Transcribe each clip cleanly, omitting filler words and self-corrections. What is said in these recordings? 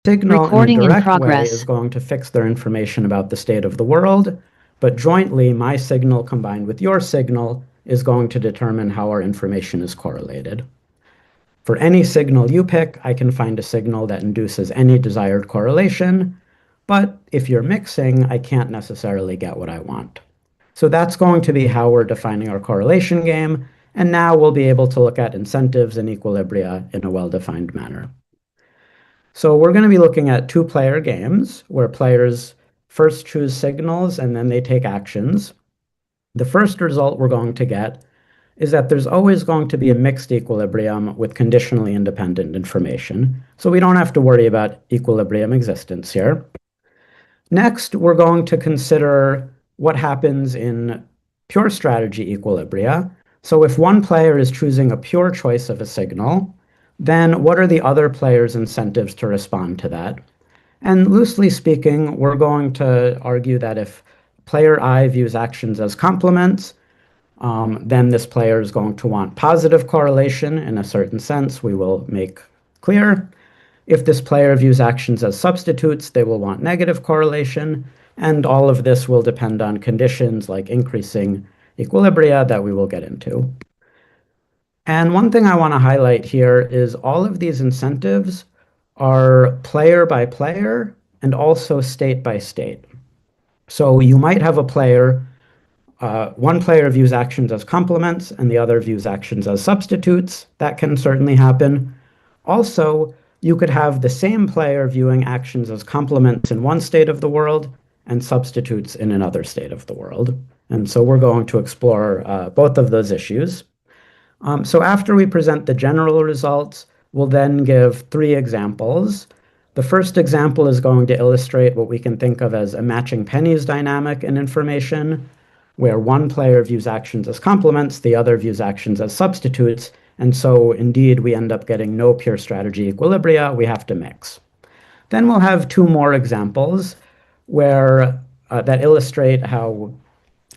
Signal in a Recording in direct way progress. is going to fix their information about the state of the world, but jointly, my signal combined with your signal is going to determine how our information is correlated. For any signal you pick, I can find a signal that induces any desired correlation, but if you're mixing, I can't necessarily get what I want. So that's going to be how we're defining our correlation game, and now we'll be able to look at incentives and equilibria in a well-defined manner. So we're going to be looking at two-player games where players first choose signals and then they take actions. The first result we're going to get is that there's always going to be a mixed equilibrium with conditionally independent information. So we don't have to worry about equilibrium existence here. Next, we're going to consider what happens in pure strategy equilibria. So if one player is choosing a pure choice of a signal, then what are the other players' incentives to respond to that? And loosely speaking, we're going to argue that if player I views actions as complements, then this player is going to want positive correlation in a certain sense, we will make clear. If this player views actions as substitutes, they will want negative correlation, and all of this will depend on conditions like increasing equilibria that we will get into. And one thing I want to highlight here is all of these incentives are player by player and also state by state. So you might have a player, one player views actions as complements and the other views actions as substitutes. That can certainly happen. Also, you could have the same player viewing actions as complements in one state of the world and substitutes in another state of the world. And so we're going to explore both of those issues. So after we present the general results, we'll then give 3 examples. The first example is going to illustrate what we can think of as a matching pennies dynamic in information, where one player views actions as complements, the other views actions as substitutes, and so indeed we end up getting no pure strategy equilibria, we have to mix. Then we'll have 2 more examples where that illustrate how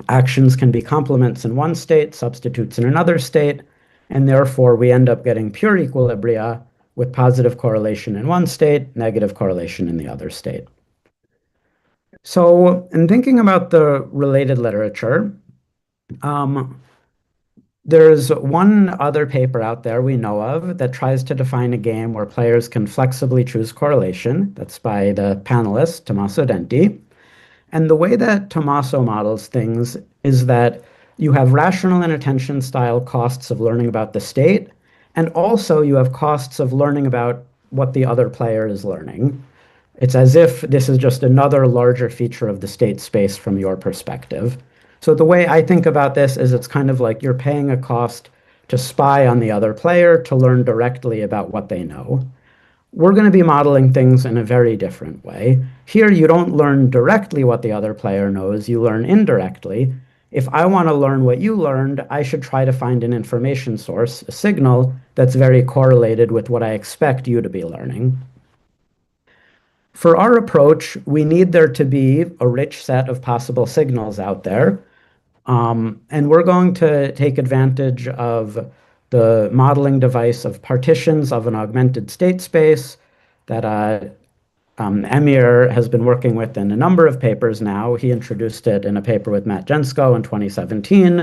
actions can be complements in one state, substitutes in another state, and therefore we end up getting pure equilibria with positive correlation in one state, negative correlation in the other state. So in thinking about the related literature, there's one other paper out there we know of that tries to define a game where players can flexibly choose correlation. That's by the panelist, Tommaso Denti. And the way that Tommaso models things is that you have rational and attention style costs of learning about the state, and also you have costs of learning about what the other player is learning. It's as if this is just another larger feature of the state space from your perspective. So the way I think about this is it's kind of like you're paying a cost to spy on the other player to learn directly about what they know. We're going to be modeling things in a very different way. Here, you don't learn directly what the other player knows, you learn indirectly. If I want to learn what you learned, I should try to find an information source, a signal, that's very correlated with what I expect you to be learning. For our approach, we need there to be a rich set of possible signals out there. And we're going to take advantage of the modeling device of partitions of an augmented state space that Emir has been working with in a number of papers now. He introduced it in a paper with Matt Jensko in 2017.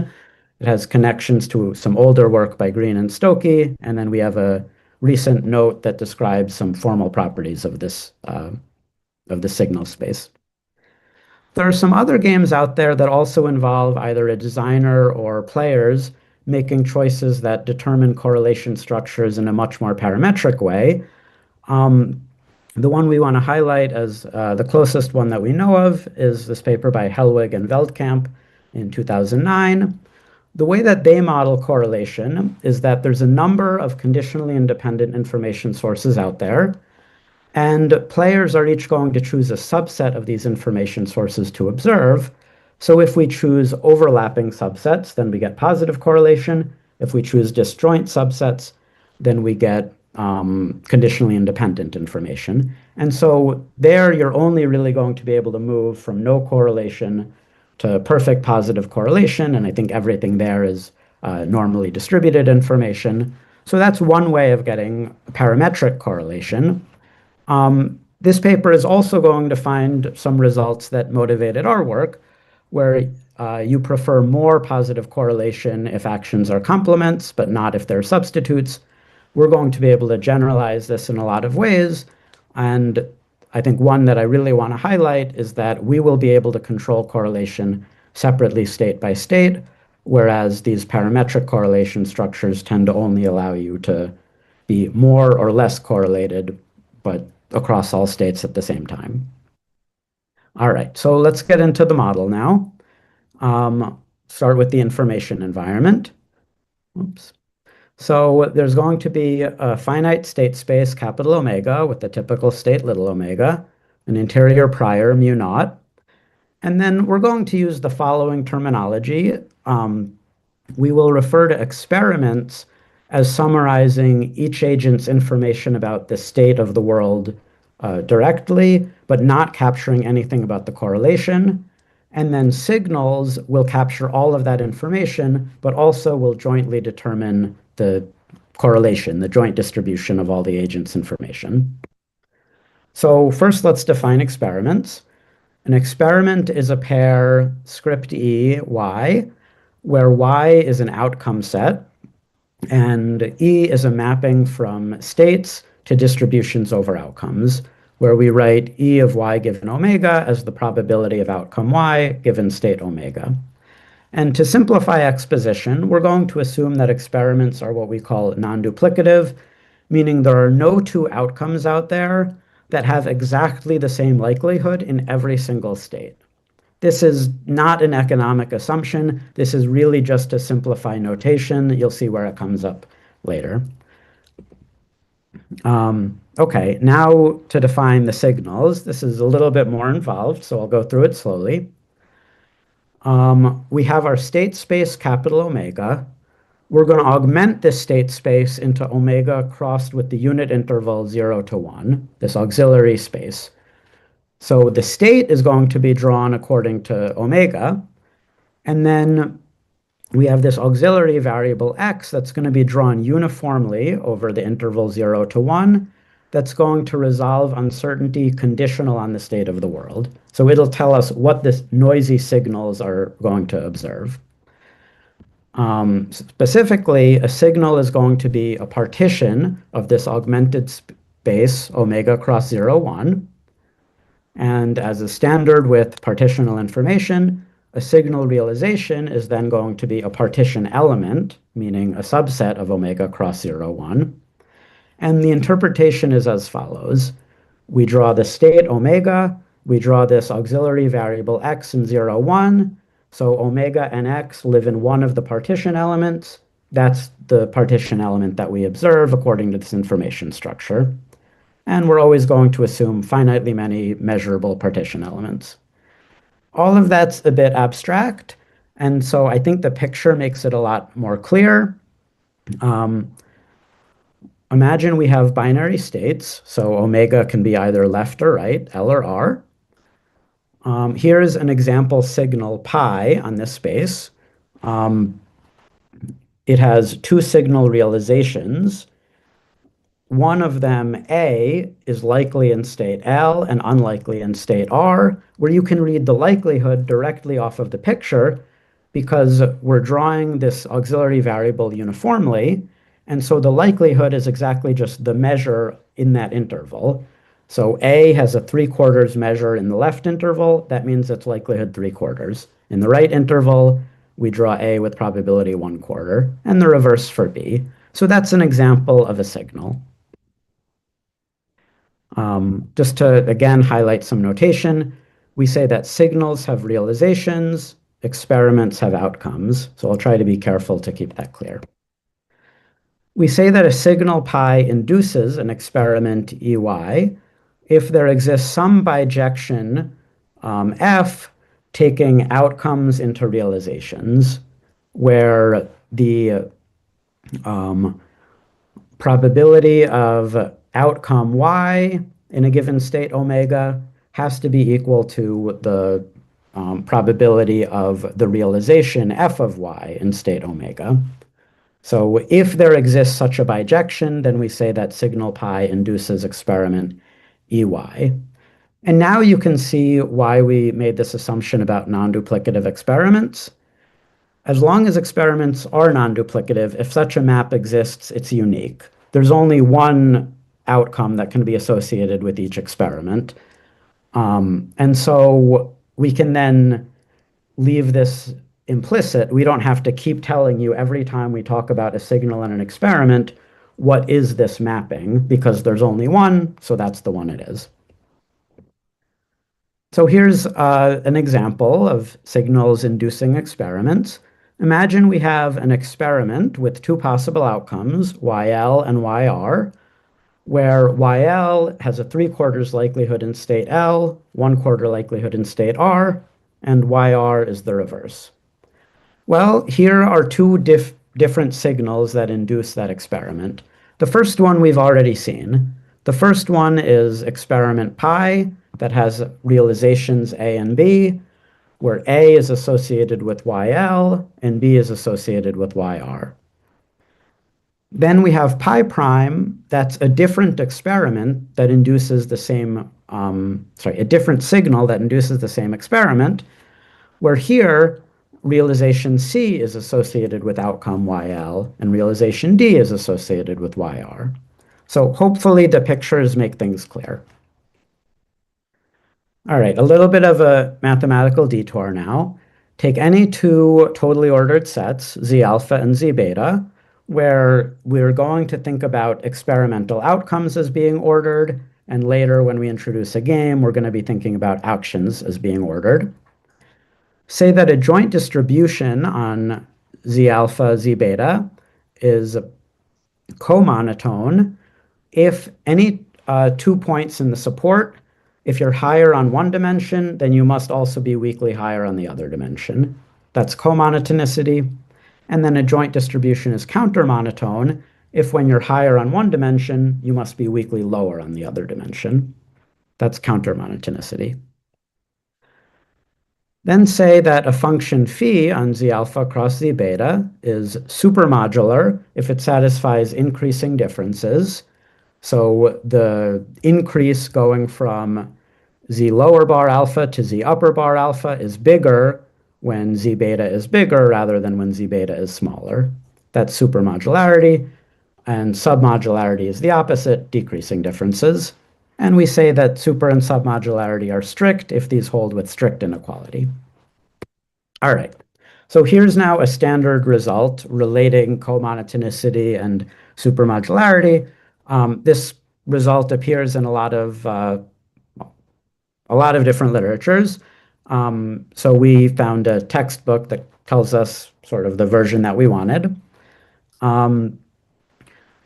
It has connections to some older work by Green and Stokey, and then we have a recent note that describes some formal properties of this of the signal space. There are some other games out there that also involve either a designer or players making choices that determine correlation structures in a much more parametric way. The one we want to highlight as the closest one that we know of is this paper by Helwig and Veldkamp in 2009. The way that they model correlation is that there's a number of conditionally independent information sources out there, and players are each going to choose a subset of these information sources to observe. So if we choose overlapping subsets, then we get positive correlation. If we choose disjoint subsets, then we get conditionally independent information. And so there, you're only really going to be able to move from no correlation to perfect positive correlation. And I think everything there is normally distributed information. So that's one way of getting parametric correlation. This paper is also going to find some results that motivated our work, where you prefer more positive correlation if actions are complements, but not if they're substitutes. We're going to be able to generalize this in a lot of ways. And I think one that I really want to highlight is that we will be able to control correlation separately state by state, whereas these parametric correlation structures tend to only allow you to be more or less correlated, but across all states at the same time. All right, so let's get into the model now. Start with the information environment. Oops. So there's going to be a finite state space, capital omega, with the typical state, little omega, an interior prior, mu naught. And then we're going to use the following terminology. We will refer to experiments as summarizing each agent's information about the state of the world directly, but not capturing anything about the correlation. And then signals will capture all of that information, but also will jointly determine the correlation, the joint distribution of all the agents' information. So first, let's define experiments. An experiment is a pair script E, Y, where Y is an outcome set, and E is a mapping from states to distributions over outcomes, where we write E of Y given omega as the probability of outcome Y given state omega. And to simplify exposition, we're going to assume that experiments are what we call non-duplicative, meaning there are no two outcomes out there that have exactly the same likelihood in every single state. This is not an economic assumption. This is really just to simplify notation. You'll see where it comes up later. Okay, now to define the signals. This is a little bit more involved, so I'll go through it slowly. We have our state space, capital omega. We're going to augment this state space into omega crossed with the unit interval 0 to 1, this auxiliary space. So the state is going to be drawn according to omega, and then we have this auxiliary variable x that's going to be drawn uniformly over the interval 0 to 1, that's going to resolve uncertainty conditional on the state of the world. So it'll tell us what the noisy signals are going to observe. Specifically, a signal is going to be a partition of this augmented space, omega cross 0, 1. And as a standard with partitional information, a signal realization is then going to be a partition element, meaning a subset of omega cross 0, 1. And the interpretation is as follows. We draw the state omega, we draw this auxiliary variable x in 0, 1. So omega and x live in one of the partition elements. That's the partition element that we observe according to this information structure. And we're always going to assume finitely many measurable partition elements. All of that's a bit abstract, and so I think the picture makes it a lot more clear. Imagine we have binary states, so omega can be either left or right, L or R. Here's an example signal pi on this space. It has two signal realizations. One of them, A, is likely in state L and unlikely in state R, where you can read the likelihood directly off of the picture because we're drawing this auxiliary variable uniformly, and so the likelihood is exactly just the measure in that interval. So A has a 3/4 measure in the left interval. That means it's likelihood 3/4. In the right interval, we draw A with probability 1/4, and the reverse for B. So that's an example of a signal. Just to, again, highlight some notation, we say that signals have realizations, experiments have outcomes. So I'll try to be careful to keep that clear. We say that a signal pi induces an experiment EY if there exists some bijection F taking outcomes into realizations where the probability of outcome Y in a given state omega has to be equal to the probability of the realization F of Y in state omega. So if there exists such a bijection, then we say that signal pi induces experiment EY. And now you can see why we made this assumption about non-duplicative experiments. As long as experiments are non-duplicative, if such a map exists, it's unique. There's only one outcome that can be associated with each experiment. And so we can then leave this implicit. We don't have to keep telling you every time we talk about a signal in an experiment, what is this mapping? Because there's only one, so that's the one it is. So here's an example of signals inducing experiments. Imagine we have an experiment with two possible outcomes, YL and YR, where YL has a 3/4 likelihood in state L, 1/4 likelihood in state R, and YR is the reverse. Well, here are two different signals that induce that experiment. The first one we've already seen. The first one is experiment pi that has realizations A and B, where A is associated with YL and B is associated with YR. Then we have pi prime, that's a different experiment that induces the same, a different signal that induces the same experiment, where here realization C is associated with outcome YL and realization D is associated with YR. So hopefully the pictures make things clear. All right, a little bit of a mathematical detour now. Take any two totally ordered sets, Z alpha and Z beta, where we're going to think about experimental outcomes as being ordered, and later when we introduce a game, we're going to be thinking about actions as being ordered. Say that a joint distribution on Z alpha, Z beta is comonotone if any 2 points in the support, if you're higher on one dimension, then you must also be weakly higher on the other dimension. That's comonotonicity. And then a joint distribution is countermonotone if when you're higher on one dimension, you must be weakly lower on the other dimension. That's countermonotonicity. Then say that a function phi on Z alpha cross Z beta is supermodular if it satisfies increasing differences. So the increase going from Z lower bar alpha to Z upper bar alpha is bigger when Z beta is bigger rather than when Z beta is smaller. That's supermodularity, and submodularity is the opposite, decreasing differences. And we say that super and submodularity are strict if these hold with strict inequality. All right, so here's now a standard result relating comonotonicity and supermodularity. This result appears in a lot of different literatures. So we found a textbook that tells us sort of the version that we wanted.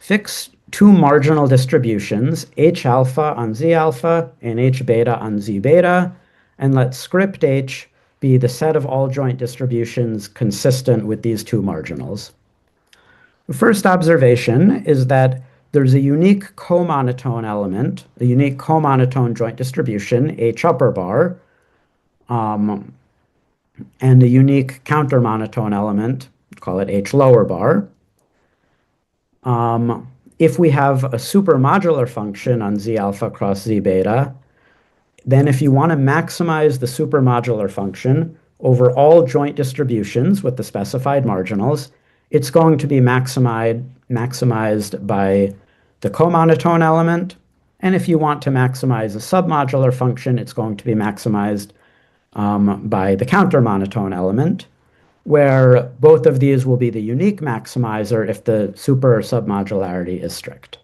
Fix two marginal distributions, H alpha on Z alpha and H beta on Z beta, and let script H be the set of all joint distributions consistent with these two marginals. The first observation is that there's a unique comonotone element, a unique comonotone joint distribution, H upper bar, and a unique countermonotone element, call it H lower bar. If we have a supermodular function on Z alpha cross Z beta, then if you want to maximize the supermodular function over all joint distributions with the specified marginals, it's going to be maximized by the comonotone element. And if you want to maximize a submodular function, it's going to be maximized by the countermonotone element, where both of these will be the unique maximizer if the super or submodularity is strict.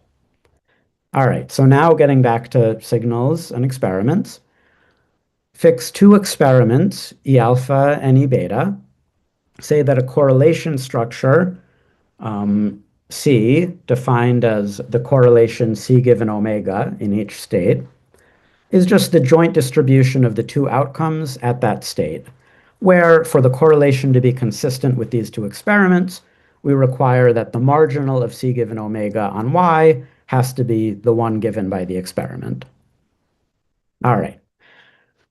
All right, so now getting back to signals and experiments. Fix two experiments, E alpha and E beta. Say that a correlation structure, C, defined as the correlation C given omega in each state, is just the joint distribution of the two outcomes at that state, where for the correlation to be consistent with these two experiments, we require that the marginal of C given omega on Y has to be the one given by the experiment. All right.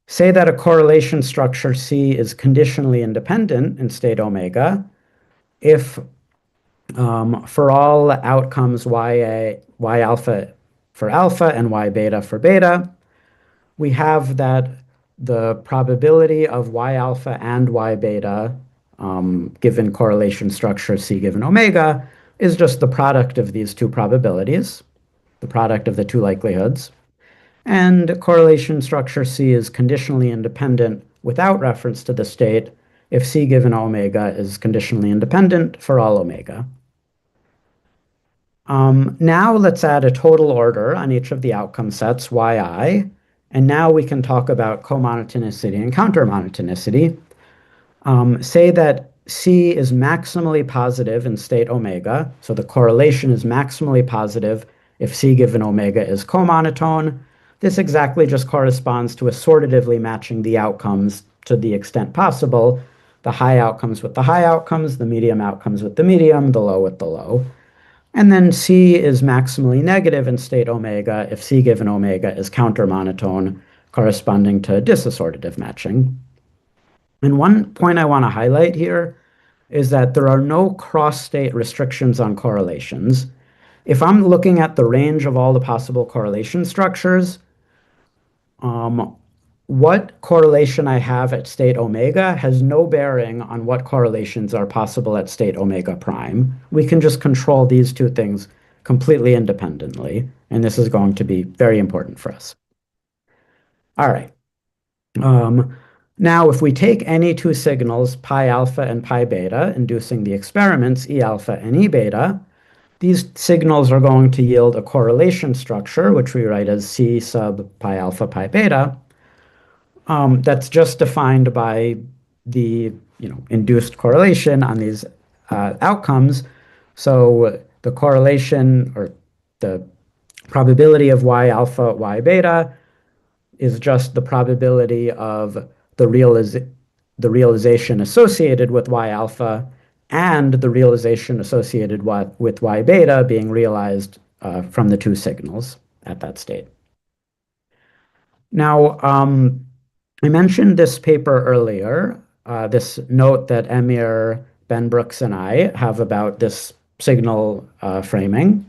Say that a correlation structure C is conditionally independent in state omega if for all outcomes Y alpha for alpha and y beta for beta, we have that the probability of y alpha and y beta given correlation structure C given omega is just the product of these two probabilities, the product of the two likelihoods. And correlation structure C is conditionally independent without reference to the state if C given omega is conditionally independent for all omega. Now let's add a total order on each of the outcome sets, yi, and now we can talk about comonotonicity and countermonotonicity. Say that C is maximally positive in state omega, so the correlation is maximally positive if C given omega is comonotone. This exactly just corresponds to assortatively matching the outcomes to the extent possible, the high outcomes with the high outcomes, the medium outcomes with the medium, the low with the low. And then C is maximally negative in state omega if C given omega is countermonotone, corresponding to disassortative matching. And one point I want to highlight here is that there are no cross-state restrictions on correlations. If I'm looking at the range of all the possible correlation structures, what correlation I have at state omega has no bearing on what correlations are possible at state omega prime. We can just control these two things completely independently, and this is going to be very important for us. All right. Now, if we take any two signals, pi alpha and pi beta, inducing the experiments E alpha and E beta, these signals are going to yield a correlation structure, which we write as C sub pi alpha pi beta. That's just defined by the induced correlation on these outcomes. So the correlation or the probability of y alpha, y beta is just the probability of the realization associated with y alpha and the realization associated with y beta being realized from the two signals at that state. Now, I mentioned this paper earlier, this note that Emir, Ben Brooks, and I have about this signal framing.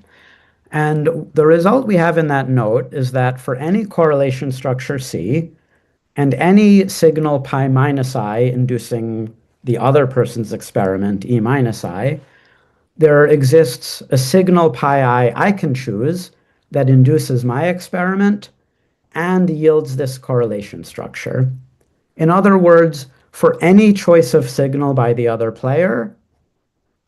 And the result we have in that note is that for any correlation structure C and any signal pi minus I inducing the other person's experiment, E minus I, there exists a signal pi I can choose that induces my experiment and yields this correlation structure. In other words, for any choice of signal by the other player,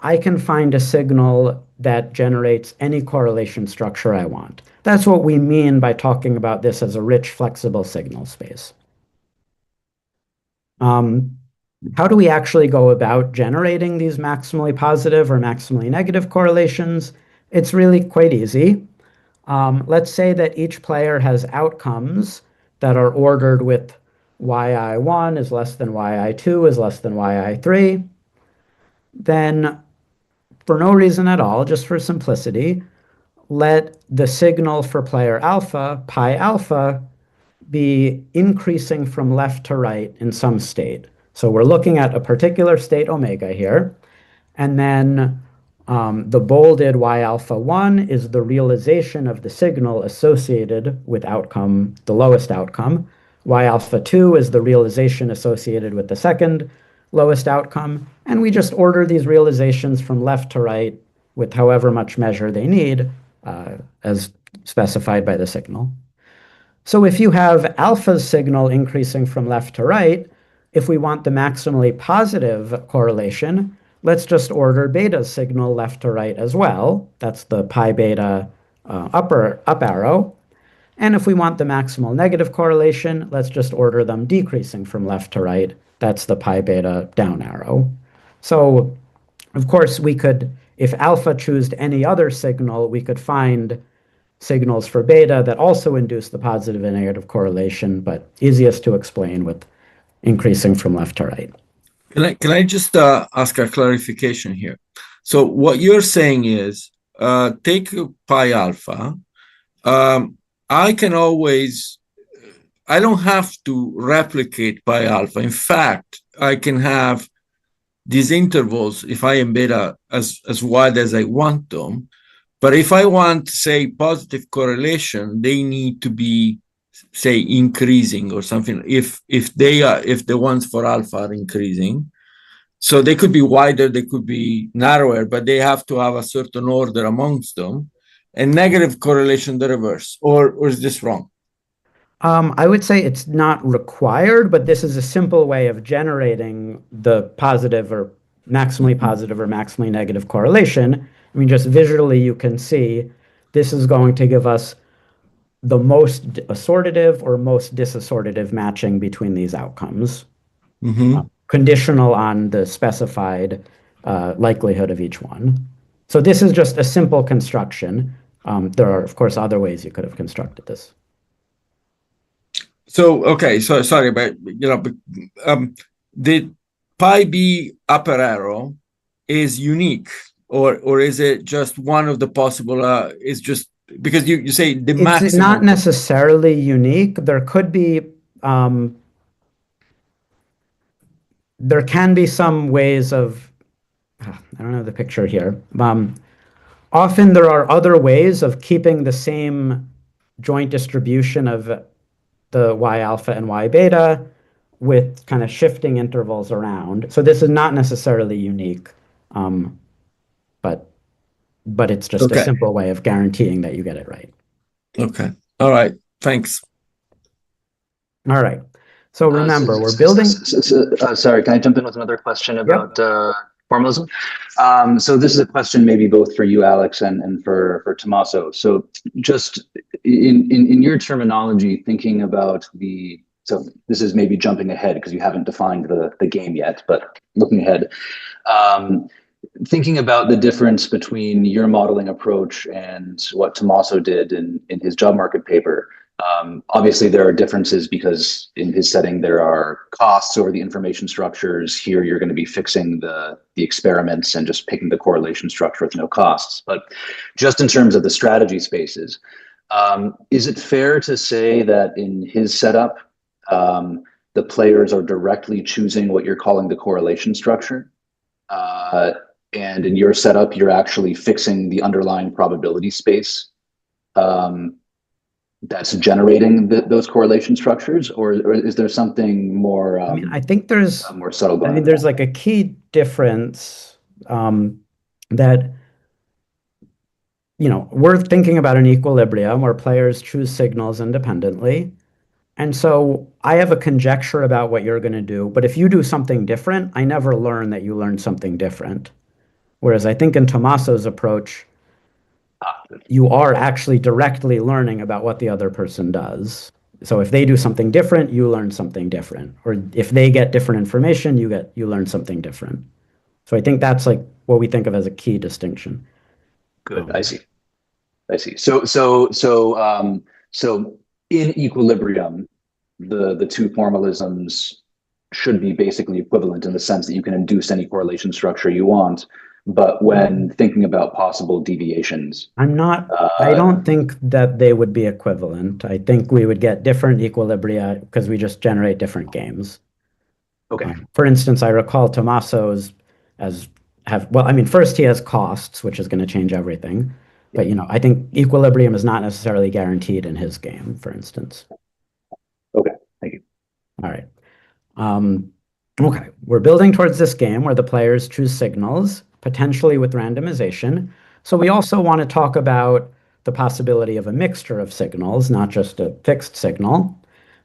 I can find a signal that generates any correlation structure I want. That's what we mean by talking about this as a rich, flexible signal space. How do we actually go about generating these maximally positive or maximally negative correlations? It's really quite easy. Let's say that each player has outcomes that are ordered with yi1 is less than yi2 is less than yi3. Then, for no reason at all, just for simplicity, let the signal for player alpha, pi alpha, be increasing from left to right in some state. So we're looking at a particular state omega here, and then the bolded y alpha 1 is the realization of the signal associated with outcome, the lowest outcome. Y alpha 2 is the realization associated with the second lowest outcome. And we just order these realizations from left to right with however much measure they need as specified by the signal. So if you have alpha's signal increasing from left to right, if we want the maximally positive correlation, let's just order beta's signal left to right as well. That's the pi beta up arrow. And if we want the maximal negative correlation, let's just order them decreasing from left to right. That's the pi beta down arrow. So, of course, we could, if alpha chose any other signal, we could find signals for beta that also induce the positive and negative correlation, but easiest to explain with increasing from left to right. Can I just ask a clarification here? So what you're saying is, take pi alpha. I don't have to replicate pi alpha. In fact, I can have these intervals, if I am beta as wide as I want them, But if I want, say, positive correlation, they need to be, say, increasing or something. If the ones for alpha are increasing, so they could be wider, they could be narrower, but they have to have a certain order amongst them. And negative correlation, the reverse. Or is this wrong? I would say it's not required, but this is a simple way of generating the positive or maximally negative correlation. I mean, just visually, you can see this is going to give us the most assortative or most disassortative matching between these outcomes, conditional on the specified likelihood of each one. So this is just a simple construction. There are, of course, other ways you could have constructed this. So, okay, so sorry, but the pi b upper arrow is unique, or is it just one of the possible? Is just because you say the maximum. It's not necessarily unique. There could be, there can be some ways of, I don't know the picture here. Often there are other ways of keeping the same joint distribution of the y alpha and y beta with kind of shifting intervals around. So this is not necessarily unique, but it's just a simple way of guaranteeing that you get it right. Okay. All right. Thanks. All right. So remember, we're building. Sorry, can I jump in with another question about formalism? So this is a question maybe both for you, Alex, and for Tommaso. So just in your terminology, thinking about so this is maybe jumping ahead because you haven't defined the game yet, but looking ahead, thinking about the difference between your modeling approach and what Tommaso did in his job market paper. Obviously, there are differences because in his setting, there are costs over the information structures. Here, you're going to be fixing the experiments and just picking the correlation structure with no costs. But just in terms of the strategy spaces, is it fair to say that in his setup, the players are directly choosing what you're calling the correlation structure? And in your setup, you're actually fixing the underlying probability space that's generating those correlation structures, or is there something more? I mean, I think there's more subtle. I mean, there's like a key difference that we're thinking about an equilibrium where players choose signals independently, and so I have a conjecture about what you're going to do. But if you do something different, I never learn that you learned something different. Whereas I think in Tommaso's approach, you are actually directly learning about what the other person does. So if they do something different, you learn something different. Or if they get different information, you learn something different. So I think that's like what we think of as a key distinction. Good. I see. So in equilibrium, the two formalisms should be basically equivalent in the sense that you can induce any correlation structure you want. But when thinking about possible deviations, I don't think that they would be equivalent. I think we would get different equilibria because we just generate different games. Okay. For instance, I recall Tommaso's first he has costs, which is going to change everything. But I think equilibrium is not necessarily guaranteed in his game, for instance. Okay, thank you. All right. Okay, we're building towards this game where the players choose signals, potentially with randomization. So we also want to talk about the possibility of a mixture of signals, not just a fixed signal.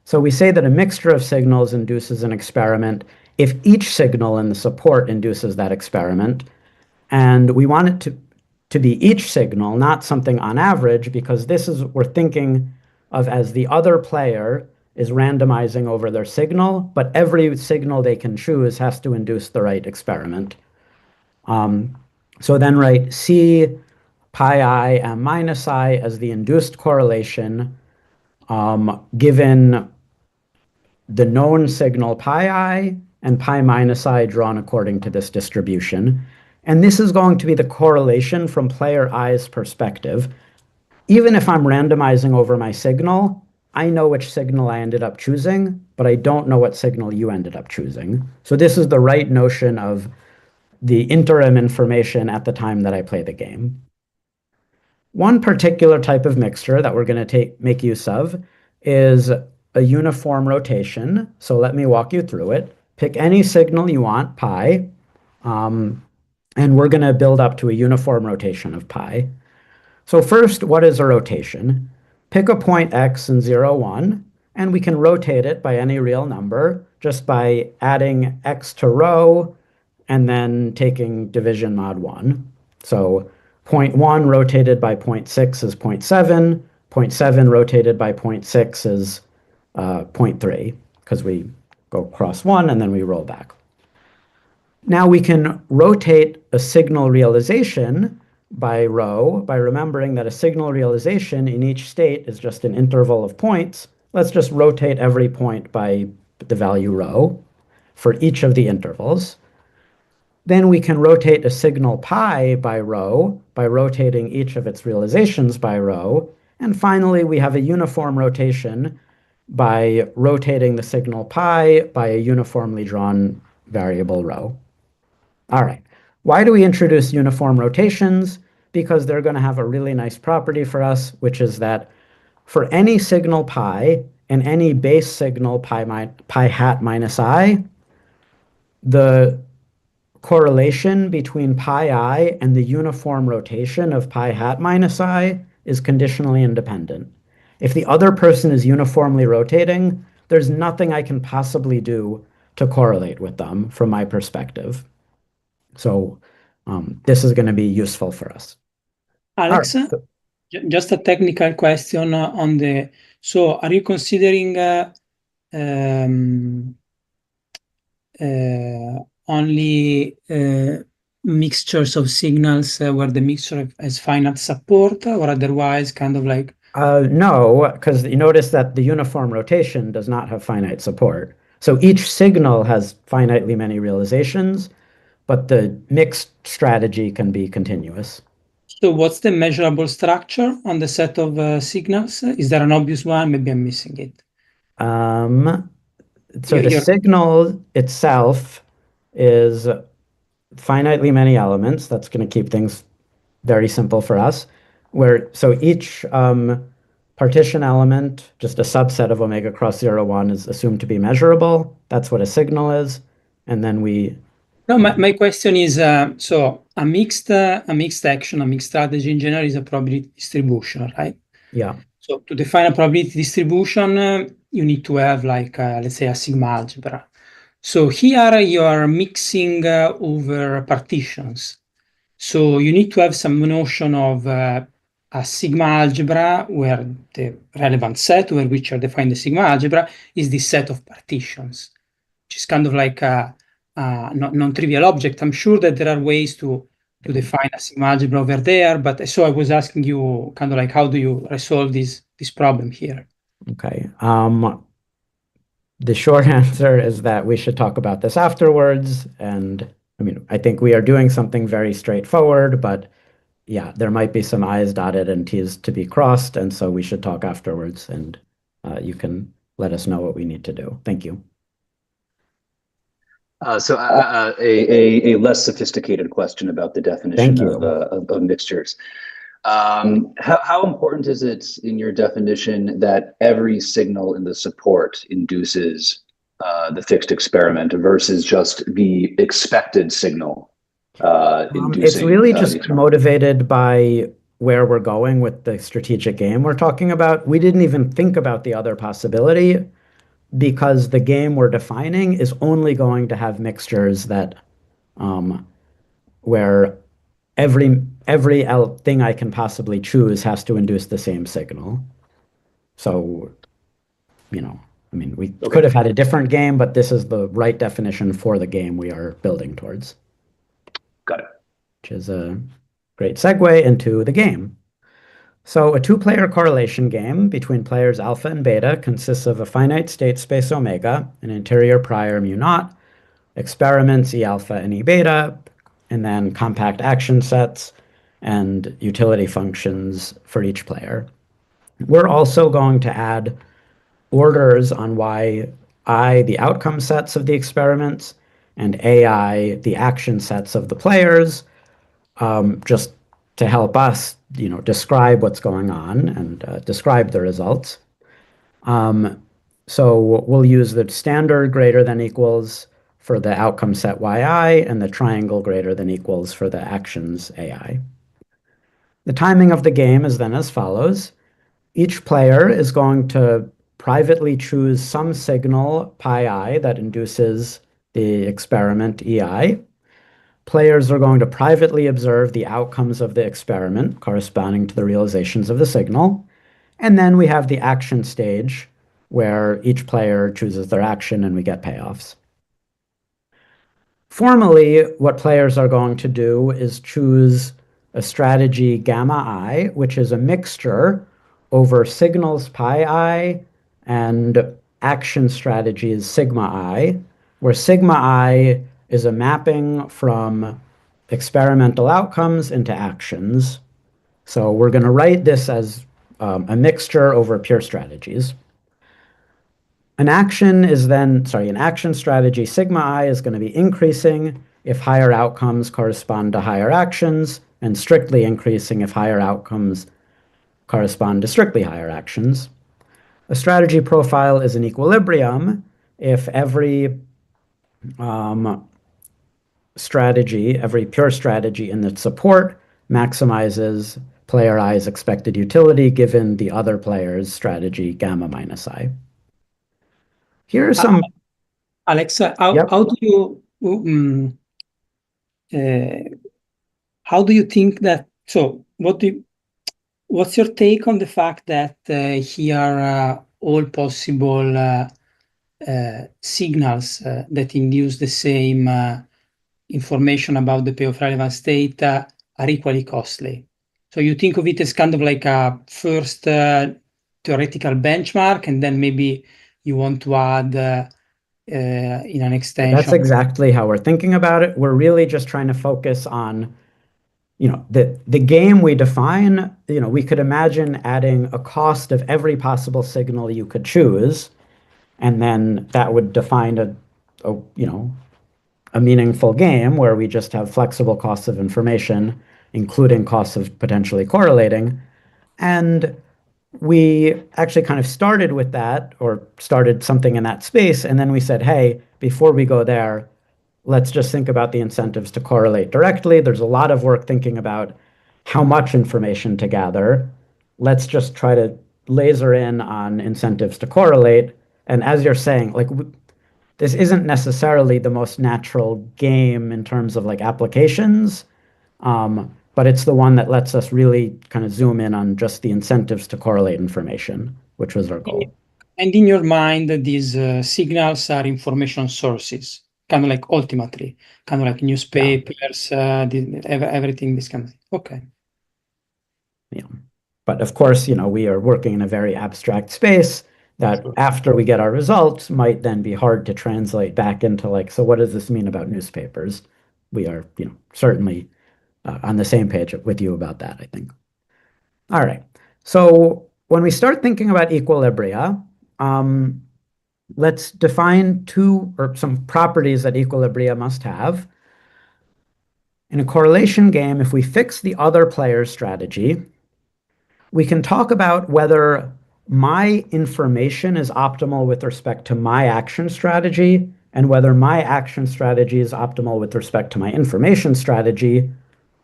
So we say that a mixture of signals induces an experiment if each signal in the support induces that experiment. And we want it to be each signal, not something on average, because we're thinking of as the other player is randomizing over their signal, but every signal they can choose has to induce the right experiment. So then write C pi I m minus I as the induced correlation given the known signal pi I and pi minus I drawn according to this distribution. And this is going to be the correlation from player I's perspective. Even if I'm randomizing over my signal, I know which signal I ended up choosing, but I don't know what signal you ended up choosing. So this is the right notion of the interim information at the time that I play the game. One particular type of mixture that we're going to make use of is a uniform rotation. So let me walk you through it. Pick any signal you want, pi, and we're going to build up to a uniform rotation of pi. So first, what is a rotation? Pick a point x and 0, 1, and we can rotate it by any real number just by adding x to rho and then taking division mod 1. So 0.1 rotated by 0.6 is 0.7, 0.7 rotated by 0.6 is 0.3, because we go across 1 and then we roll back. Now we can rotate a signal realization by rho by remembering that a signal realization in each state is just an interval of points. Let's just rotate every point by the value rho for each of the intervals. Then we can rotate a signal pi by rho by rotating each of its realizations by rho. And finally, we have a uniform rotation by rotating the signal pi by a uniformly drawn variable rho. All right. Why do we introduce uniform rotations? Because they're going to have a really nice property for us, which is that for any signal pi and any base signal pi hat minus I, the correlation between pi I and the uniform rotation of pi hat minus I is conditionally independent. If the other person is uniformly rotating, there's nothing I can possibly do to correlate with them from my perspective. So this is going to be useful for us. Alex, just a technical question on the, so are you considering only mixtures of signals where the mixture has finite support, or otherwise kind of like? No, because you notice that the uniform rotation does not have finite support. So each signal has finitely many realizations, but the mixed strategy can be continuous. So what's the measurable structure on the set of signals? Is there an obvious one? Maybe I'm missing it. So the signal itself is finitely many elements. That's going to keep things very simple for us. So each partition element, just a subset of omega cross 0, 1, is assumed to be measurable. That's what a signal is. And then we... No, my question is, so a mixed action, a mixed strategy in general is a probability distribution, right? Yeah. So to define a probability distribution, you need to have like, let's say, a sigma algebra. So here you are mixing over partitions. So you need to have some notion of a sigma algebra where the relevant set over which are defined the sigma algebra is this set of partitions, which is kind of like a non-trivial object. I'm sure that there are ways to define a sigma algebra over there, but so I was asking you kind of like, how do you resolve this problem here? Okay. The short answer is that we should talk about this afterwards. And I mean, I think we are doing something very straightforward, but yeah, there might be some I's dotted and T's to be crossed. And so we should talk afterwards, and you can let us know what we need to do. Thank you. So a less sophisticated question about the definition of mixtures. How important is it in your definition that every signal in the support induces the fixed experiment versus just the expected signal inducing? It's really just motivated by where we're going with the strategic game we're talking about. We didn't even think about the other possibility, because the game we're defining is only going to have mixtures that where every thing I can possibly choose has to induce the same signal. So, you know, I mean, we could have had a different game, but this is the right definition for the game we are building towards. Got it. Which is a great segue into the game. So a two-player correlation game between players alpha and beta consists of a finite state space omega, an interior prior mu naught, experiments E alpha and E beta, and then compact action sets and utility functions for each player. We're also going to add orders on y, I, the outcome sets of the experiments, and AI, the action sets of the players, just to help us describe what's going on and describe the results. So we'll use the standard greater than equals for the outcome set yi and the triangle greater than equals for the actions ai. The timing of the game is then as follows. Each player is going to privately choose some signal pi I that induces the experiment ei. Players are going to privately observe the outcomes of the experiment corresponding to the realizations of the signal. And then we have the action stage where each player chooses their action and we get payoffs. Formally, what players are going to do is choose a strategy gamma I, which is a mixture over signals pi I and action strategies sigma I, where sigma I is a mapping from experimental outcomes into actions. So we're going to write this as a mixture over pure strategies. An action strategy sigma I is going to be increasing if higher outcomes correspond to higher actions, and strictly increasing if higher outcomes correspond to strictly higher actions. A strategy profile is an equilibrium if every pure strategy in the support maximizes player I's expected utility given the other player's strategy gamma minus I. Here are some. Alexa, Yep. How do you think that? So, what's your take on the fact that here are all possible signals that induce the same information about the payoff relevant state are equally costly? So you think of it as kind of like a first theoretical benchmark, and then maybe you want to add in an extension. That's exactly how we're thinking about it. We're really just trying to focus on, the game we define. We could imagine adding a cost of every possible signal you could choose, and then that would define a meaningful game where we just have flexible costs of information, including costs of potentially correlating. And we actually kind of started with that, or started something in that space, and then we said, hey, before we go there, let's just think about the incentives to correlate directly. There's a lot of work thinking about how much information to gather. Let's just try to laser in on incentives to correlate. And as you're saying, this isn't necessarily the most natural game in terms of applications, but it's the one that lets us really kind of zoom in on just the incentives to correlate information, which was our goal. And in your mind, these signals are information sources, kind of ultimately, kind of like newspapers, everything, this kind of thing. Okay. Yeah. But of course, we are working in a very abstract space that after we get our results might then be hard to translate back into so what does this mean about newspapers? We are, certainly on the same page with you about that, I think. All right. So when we start thinking about equilibria, let's define some properties that equilibria must have. In a correlation game, if we fix the other player's strategy, we can talk about whether my information is optimal with respect to my action strategy and whether my action strategy is optimal with respect to my information strategy,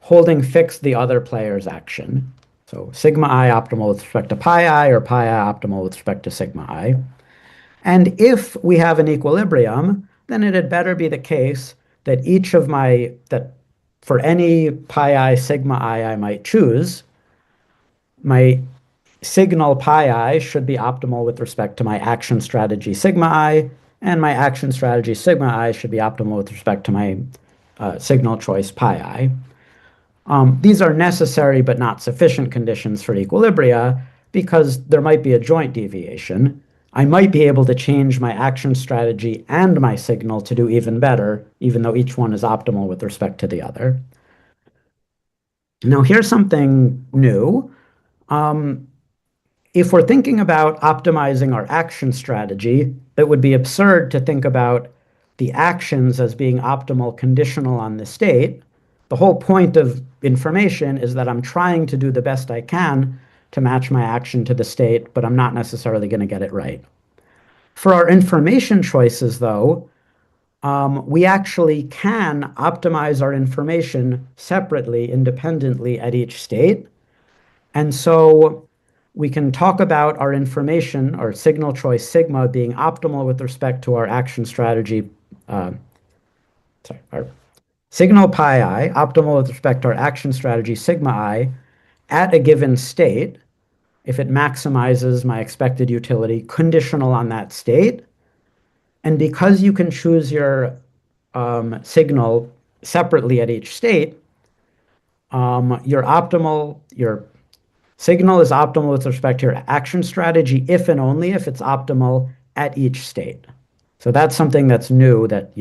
holding fixed the other player's action. So sigma I optimal with respect to pi I, or pi I optimal with respect to sigma I. And if we have an equilibrium, then it had better be the case that that for any pi I, sigma I might choose, my signal pi I should be optimal with respect to my action strategy sigma I, and my action strategy sigma I should be optimal with respect to my signal choice pi I. These are necessary but not sufficient conditions for equilibria because there might be a joint deviation. I might be able to change my action strategy and my signal to do even better, even though each one is optimal with respect to the other. Now here's something new. If we're thinking about optimizing our action strategy, it would be absurd to think about the actions as being optimal conditional on the state. the whole point of information is that I'm trying to do the best I can to match my action to the state, but I'm not necessarily going to get it right. For our information choices, though, we actually can optimize our information separately, independently at each state. And so we can talk about our information, our signal choice sigma, being optimal with respect to our action strategy, our signal pi I, optimal with respect to our action strategy sigma I, at a given state, if it maximizes my expected utility, conditional on that state. And because you can choose your signal separately at each state, your signal is optimal with respect to your action strategy if and only if it's optimal at each state. So that's something that's new that,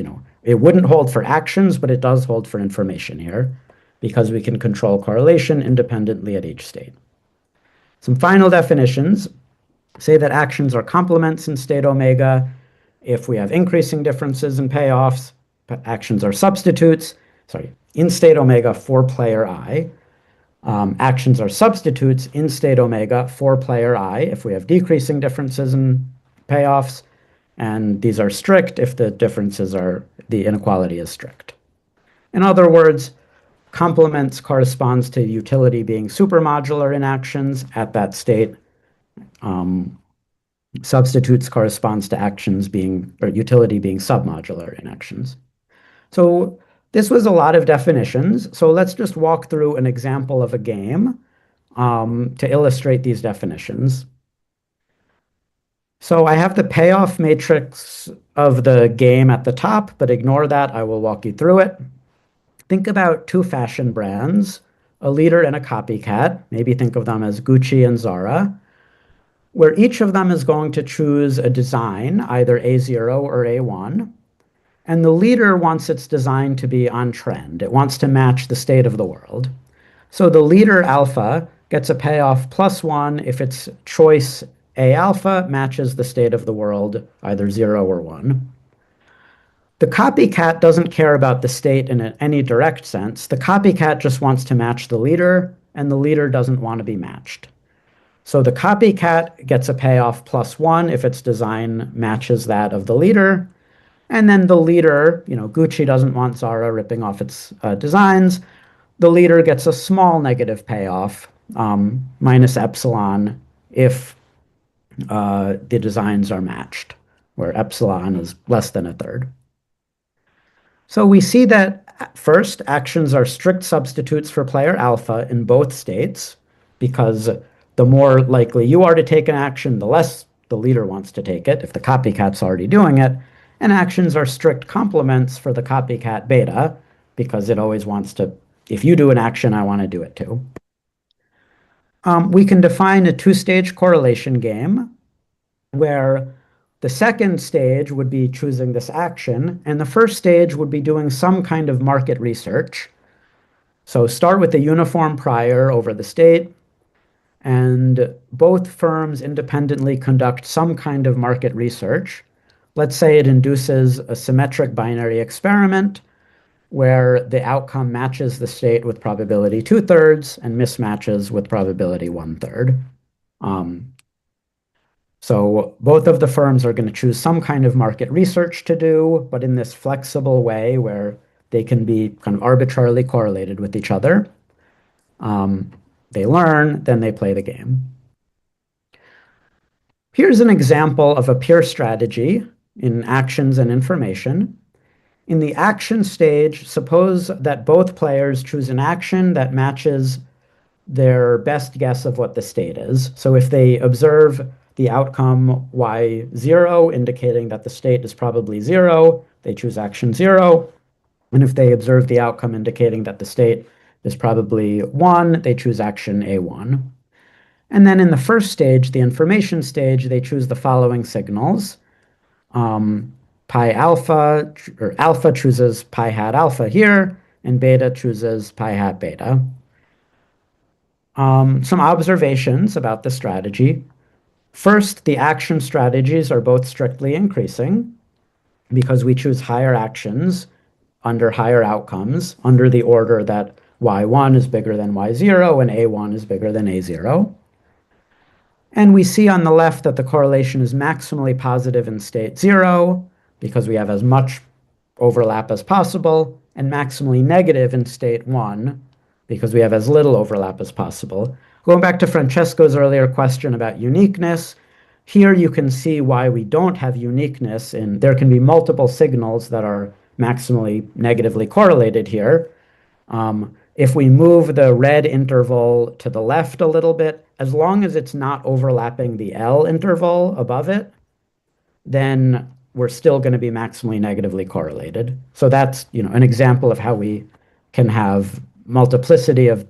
it wouldn't hold for actions, but it does hold for information here because we can control correlation independently at each state. Some final definitions say that actions are complements in state omega if we have increasing differences in payoffs. Actions are substitutes, in state omega for player I. Actions are substitutes in state omega for player I if we have decreasing differences in payoffs, and these are strict if the inequality is strict. In other words, complements corresponds to utility being supermodular in actions at that state. Substitutes corresponds to utility being submodular in actions. So this was a lot of definitions. So let's just walk through an example of a game to illustrate these definitions. So I have the payoff matrix of the game at the top, but ignore that. I will walk you through it. Think about two fashion brands, a leader and a copycat. Maybe think of them as Gucci and Zara, where each of them is going to choose a design, either A0 or A1. And the leader wants its design to be on trend. It wants to match the state of the world. So the leader alpha gets a payoff +1 if its choice A alpha matches the state of the world, either 0 or 1. The copycat doesn't care about the state in any direct sense. The copycat just wants to match the leader, and the leader doesn't want to be matched. So the copycat gets a payoff +1 if its design matches that of the leader. And then the leader, Gucci doesn't want Zara ripping off its designs. The leader gets a small negative payoff, minus epsilon, if the designs are matched, where epsilon is less than a third. So we see that first, actions are strict substitutes for player alpha in both states, because the more likely you are to take an action, the less the leader wants to take it, if the copycat's already doing it. And actions are strict complements for the copycat beta, because it always wants to, if you do an action, I want to do it too. We can define a two-stage correlation game where the second stage would be choosing this action, and the first stage would be doing some kind of market research. So start with a uniform prior over the state, and both firms independently conduct some kind of market research. Let's say it induces a symmetric binary experiment where the outcome matches the state with probability 2/3 and mismatches with probability 1/3. So both of the firms are going to choose some kind of market research to do, but in this flexible way where they can be kind of arbitrarily correlated with each other. They learn, then they play the game. Here's an example of a pure strategy in actions and information. In the action stage, suppose that both players choose an action that matches their best guess of what the state is. So if they observe the outcome y0, indicating that the state is probably 0, they choose action 0. And if they observe the outcome indicating that the state is probably 1, they choose action A1. And then in the first stage, the information stage, they choose the following signals. Pi alpha, or alpha chooses pi hat alpha here, and beta chooses pi hat beta. Some observations about the strategy. First, the action strategies are both strictly increasing because we choose higher actions under higher outcomes, under the order that y1 is bigger than y0 and a1 is bigger than a0. And we see on the left that the correlation is maximally positive in state 0 because we have as much overlap as possible, and maximally negative in state 1 because we have as little overlap as possible. Going back to Francesco's earlier question about uniqueness, here you can see why we don't have uniqueness, and there can be multiple signals that are maximally negatively correlated here. If we move the red interval to the left a little bit, as long as it's not overlapping the L interval above it, then we're still going to be maximally negatively correlated. So that's, an example of how we can have multiplicity of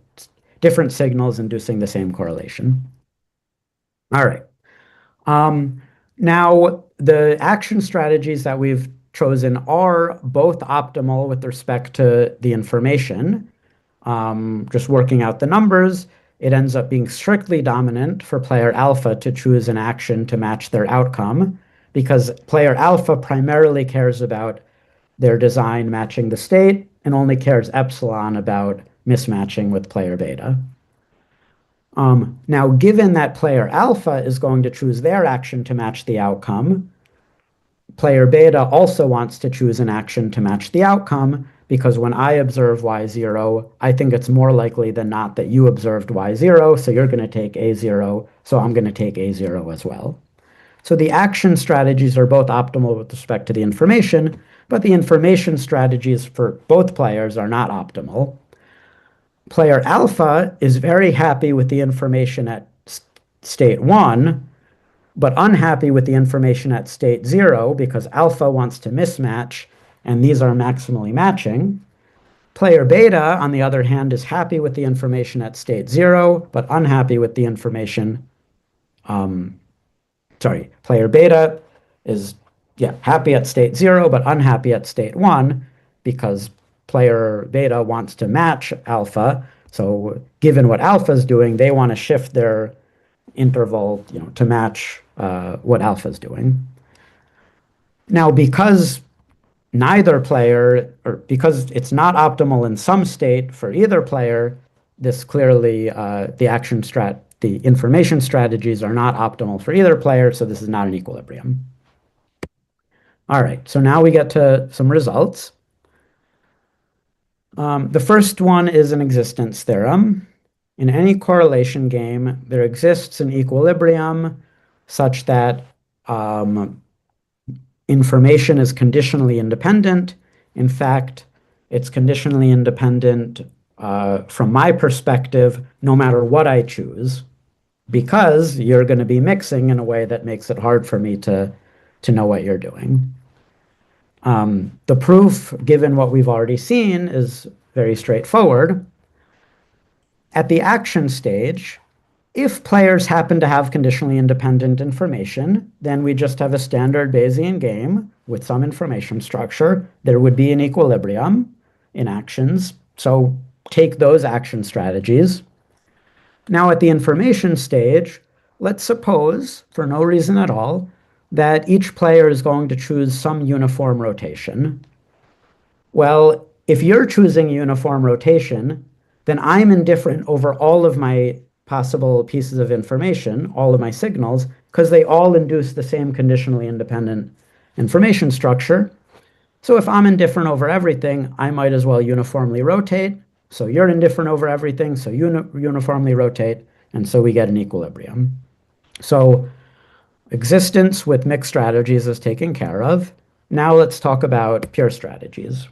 different signals inducing the same correlation. All right. Now, the action strategies that we've chosen are both optimal with respect to the information. Just working out the numbers, it ends up being strictly dominant for player alpha to choose an action to match their outcome, because player alpha primarily cares about their design matching the state and only cares epsilon about mismatching with player beta. Now, given that player alpha is going to choose their action to match the outcome, player beta also wants to choose an action to match the outcome, because when I observe y0, I think it's more likely than not that you observed y0, so you're going to take a0, so I'm going to take a0 as well. So the action strategies are both optimal with respect to the information, but the information strategies for both players are not optimal. Player alpha is very happy with the information at state 1, but unhappy with the information at state 0 because alpha wants to mismatch, and these are maximally matching. Player beta, on the other hand, is happy with the information at state 0, but unhappy with the information. Player beta is happy at state 0, but unhappy at state 1 because player beta wants to match alpha. So given what alpha is doing, they want to shift their interval to match what alpha is doing. Now, because neither player, or because it's not optimal in some state for either player, this clearly, the information strategies are not optimal for either player, so this is not an equilibrium. All right, so now we get to some results. The first one is an existence theorem. In any correlation game, there exists an equilibrium such that information is conditionally independent. In fact, it's conditionally independent from my perspective, no matter what I choose, because you're going to be mixing in a way that makes it hard for me to know what you're doing. The proof, given what we've already seen, is very straightforward. At the action stage, if players happen to have conditionally independent information, then we just have a standard Bayesian game with some information structure. There would be an equilibrium in actions. So take those action strategies. Now at the information stage, let's suppose, for no reason at all, that each player is going to choose some uniform rotation. Well, if you're choosing uniform rotation, then I'm indifferent over all of my possible pieces of information, all of my signals, because they all induce the same conditionally independent information structure. So if I'm indifferent over everything, I might as well uniformly rotate. So you're indifferent over everything, so uniformly rotate, and so we get an equilibrium. So existence with mixed strategies is taken care of. Now let's talk about pure strategies.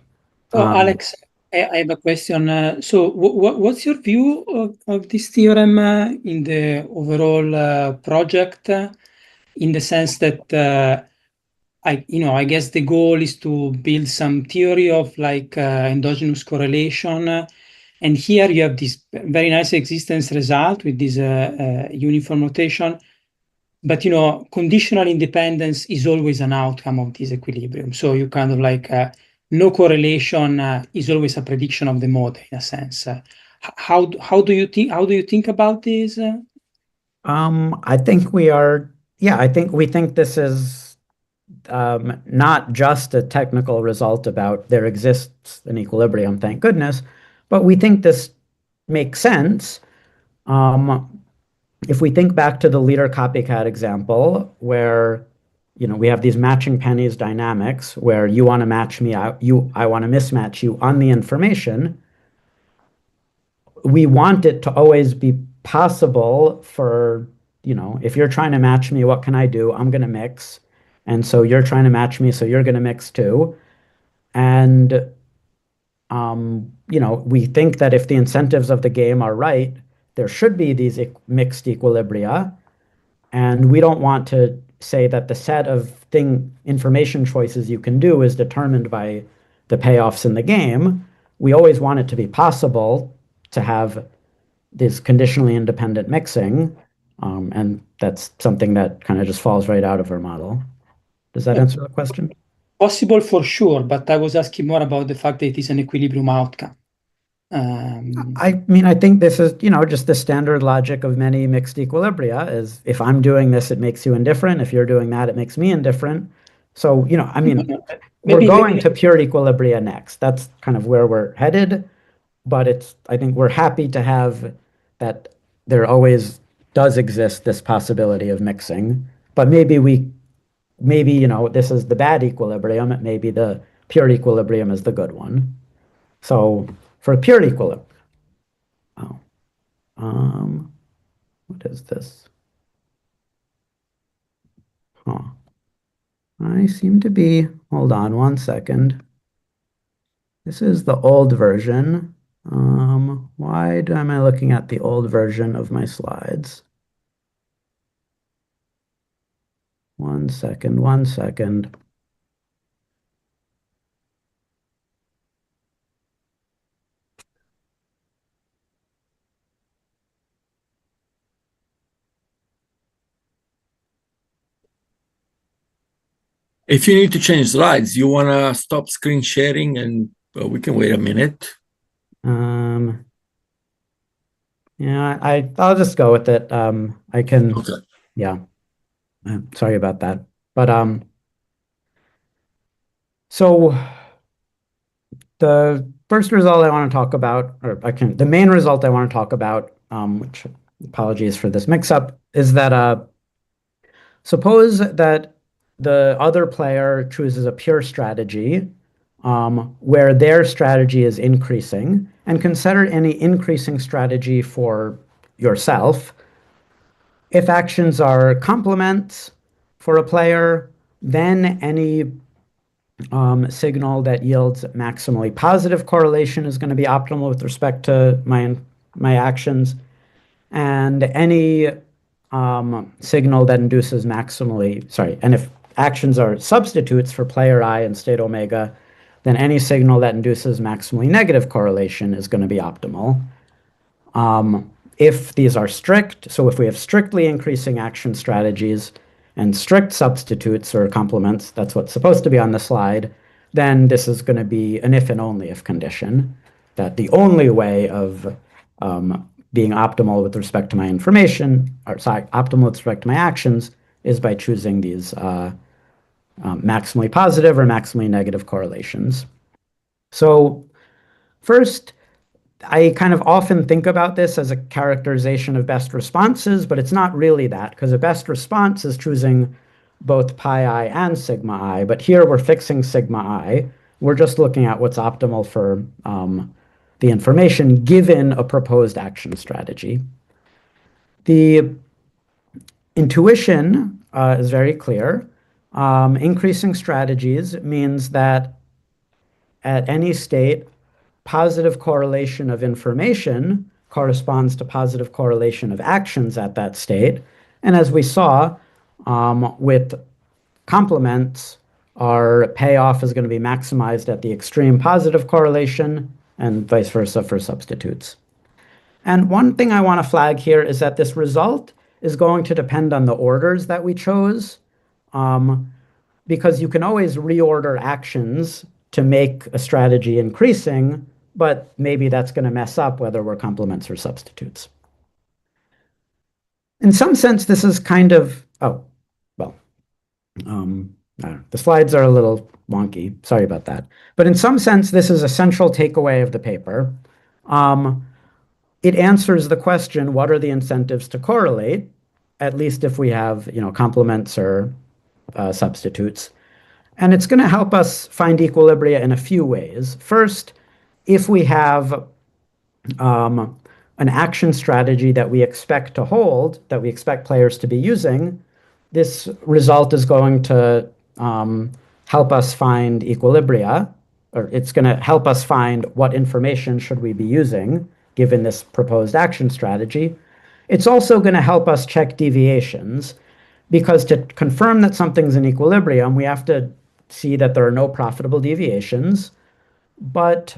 Alex, I have a question. So what's your view of this theorem in the overall project, in the sense that I guess the goal is to build some theory of endogenous correlation, and here you have this very nice existence result with this uniform rotation. But conditional independence is always an outcome of this equilibrium. So you kind of no correlation is always a prediction of the model in a sense. How do you think about this? I think we think this is not just a technical result about there exists an equilibrium, thank goodness, but we think this makes sense. If we think back to the leader copycat example, where we have these matching pennies dynamics, where you want to match me out, I want to mismatch you on the information. We want it to always be possible for, if you're trying to match me, what can I do? I'm going to mix. And so you're trying to match me, so you're going to mix too. And, we think that if the incentives of the game are right, there should be these mixed equilibria. And we don't want to say that the set of information choices you can do is determined by the payoffs in the game. We always want it to be possible to have this conditionally independent mixing. And that's something that kind of just falls right out of our model. Does that answer the question? Possible for sure, but I was asking more about the fact that it is an equilibrium outcome. I mean, I think this is, just the standard logic of many mixed equilibria is if I'm doing this, it makes you indifferent. If you're doing that, it makes me indifferent. So, I mean, we're going to pure equilibria next. That's kind of where we're headed. But I think we're happy to have that there always does exist this possibility of mixing. But maybe, this is the bad equilibrium. Maybe the pure equilibrium is the good one. So for a pure equilibrium, what is this? I seem to be, hold on one second. This is the old version. Why am I looking at the old version of my slides? One second. If you need to change slides, you want to stop screen sharing and we can wait a minute. Yeah, I'll just go with it. I can, Okay. Yeah. Sorry about that. But so the first result I want to talk about, the main result I want to talk about, which apologies for this mix-up, is that suppose that the other player chooses a pure strategy where their strategy is increasing, and consider any increasing strategy for yourself. If actions are complements for a player, then any signal that yields maximally positive correlation is going to be optimal with respect to my actions, and any signal that induces and if actions are substitutes for player I and state omega, then any signal that induces maximally negative correlation is going to be optimal. If these are strict, so if we have strictly increasing action strategies and strict substitutes or complements, that's what's supposed to be on the slide, then this is going to be an if and only if condition, that the only way of being optimal with respect to my optimal with respect to my actions is by choosing these maximally positive or maximally negative correlations. So first, I kind of often think about this as a characterization of best responses, but it's not really that, because a best response is choosing both pi I and sigma I. But here we're fixing sigma I. We're just looking at what's optimal for the information given a proposed action strategy. The intuition is very clear. Increasing strategies means that at any state, positive correlation of information corresponds to positive correlation of actions at that state. And as we saw with complements, our payoff is going to be maximized at the extreme positive correlation and vice versa for substitutes. And one thing I want to flag here is that this result is going to depend on the orders that we chose, because you can always reorder actions to make a strategy increasing, but maybe that's going to mess up whether we're complements or substitutes. In some sense, this is kind of, The slides are a little wonky. Sorry about that. But in some sense, this is a central takeaway of the paper. It answers the question, what are the incentives to correlate, at least if we have, complements or substitutes. And it's going to help us find equilibria in a few ways. First, if we have an action strategy that we expect to hold, that we expect players to be using, this result is going to help us find equilibria, or it's going to help us find what information should we be using given this proposed action strategy. It's also going to help us check deviations, because to confirm that something's in equilibrium, we have to see that there are no profitable deviations, but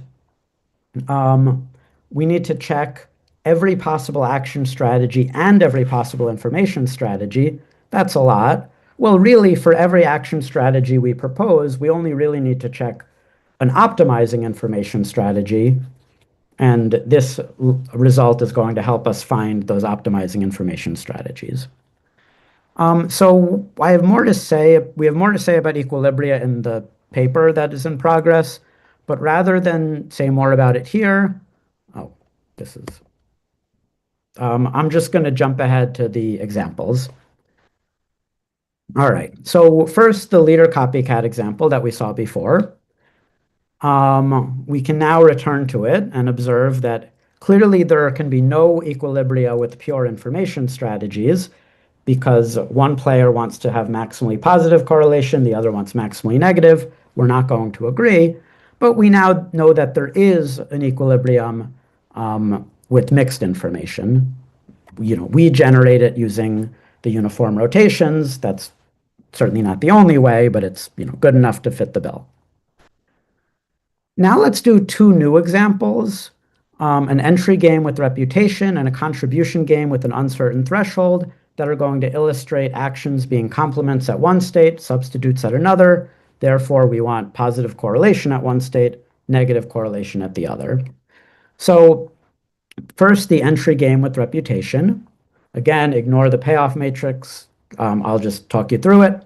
we need to check every possible action strategy and every possible information strategy. That's a lot. Well, really, for every action strategy we propose, we only really need to check an optimizing information strategy, and this result is going to help us find those optimizing information strategies. So I have more to say. We have more to say about equilibria in the paper that is in progress, but rather than say more about it here, I'm just going to jump ahead to the examples. All right, so first, the leader copycat example that we saw before. We can now return to it and observe that clearly there can be no equilibria with pure information strategies, because one player wants to have maximally positive correlation, the other wants maximally negative. We're not going to agree, but we now know that there is an equilibrium with mixed information. We generate it using the uniform rotations. That's certainly not the only way, but it's good enough to fit the bill. Now let's do two new examples, an entry game with reputation and a contribution game with an uncertain threshold, that are going to illustrate actions being complements at one state, substitutes at another. Therefore, we want positive correlation at one state, negative correlation at the other. So first, the entry game with reputation. Again, ignore the payoff matrix. I'll just talk you through it.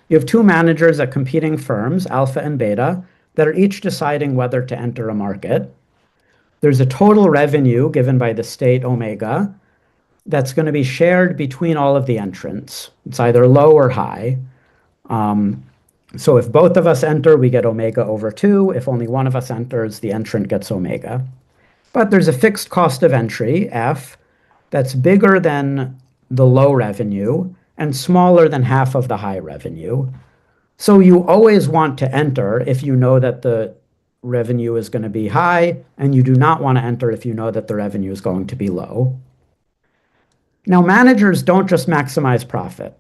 You have two managers at competing firms, alpha and beta, that are each deciding whether to enter a market. There's a total revenue given by the state omega that's going to be shared between all of the entrants. It's either low or high. So if both of us enter, we get omega over 2. If only one of us enters, the entrant gets omega. But there's a fixed cost of entry, F, that's bigger than the low revenue and smaller than half of the high revenue. So you always want to enter if you know that the revenue is going to be high, and you do not want to enter if you know that the revenue is going to be low. Now, managers don't just maximize profit.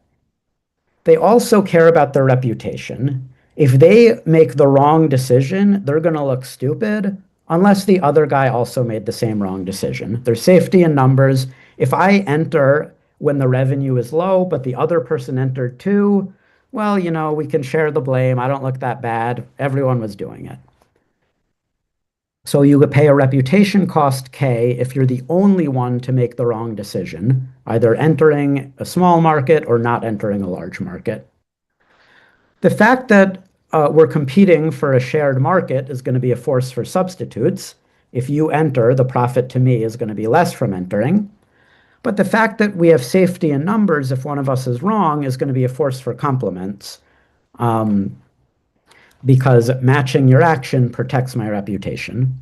They also care about their reputation. If they make the wrong decision, they're going to look stupid unless the other guy also made the same wrong decision. There's safety in numbers. If I enter when the revenue is low, but the other person entered too, well, we can share the blame. I don't look that bad. Everyone was doing it. So you would pay a reputation cost K if you're the only one to make the wrong decision, either entering a small market or not entering a large market. The fact that we're competing for a shared market is going to be a force for substitutes. If you enter, the profit to me is going to be less from entering. But the fact that we have safety in numbers, if one of us is wrong, is going to be a force for complements, because matching your action protects my reputation.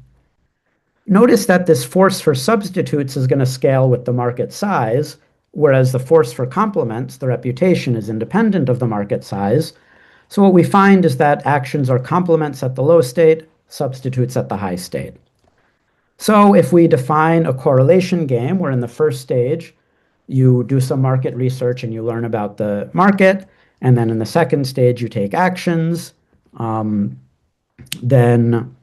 Notice that this force for substitutes is going to scale with the market size, whereas the force for complements, the reputation, is independent of the market size. So what we find is that actions are complements at the low state, substitutes at the high state. So if we define a correlation game, where in the first stage, you do some market research and you learn about the market, and then in the second stage, you take actions, then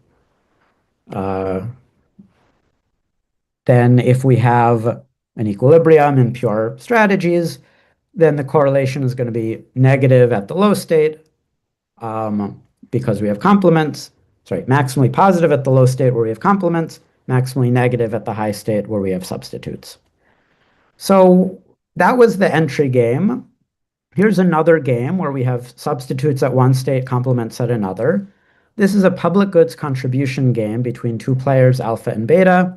if we have an equilibrium in pure strategies, then the correlation is going to be negative at the low state, because we have complements. Sorry, maximally positive at the low state where we have complements, maximally negative at the high state where we have substitutes. So that was the entry game. Here's another game where we have substitutes at one state, complements at another. This is a public goods contribution game between two players, alpha and beta.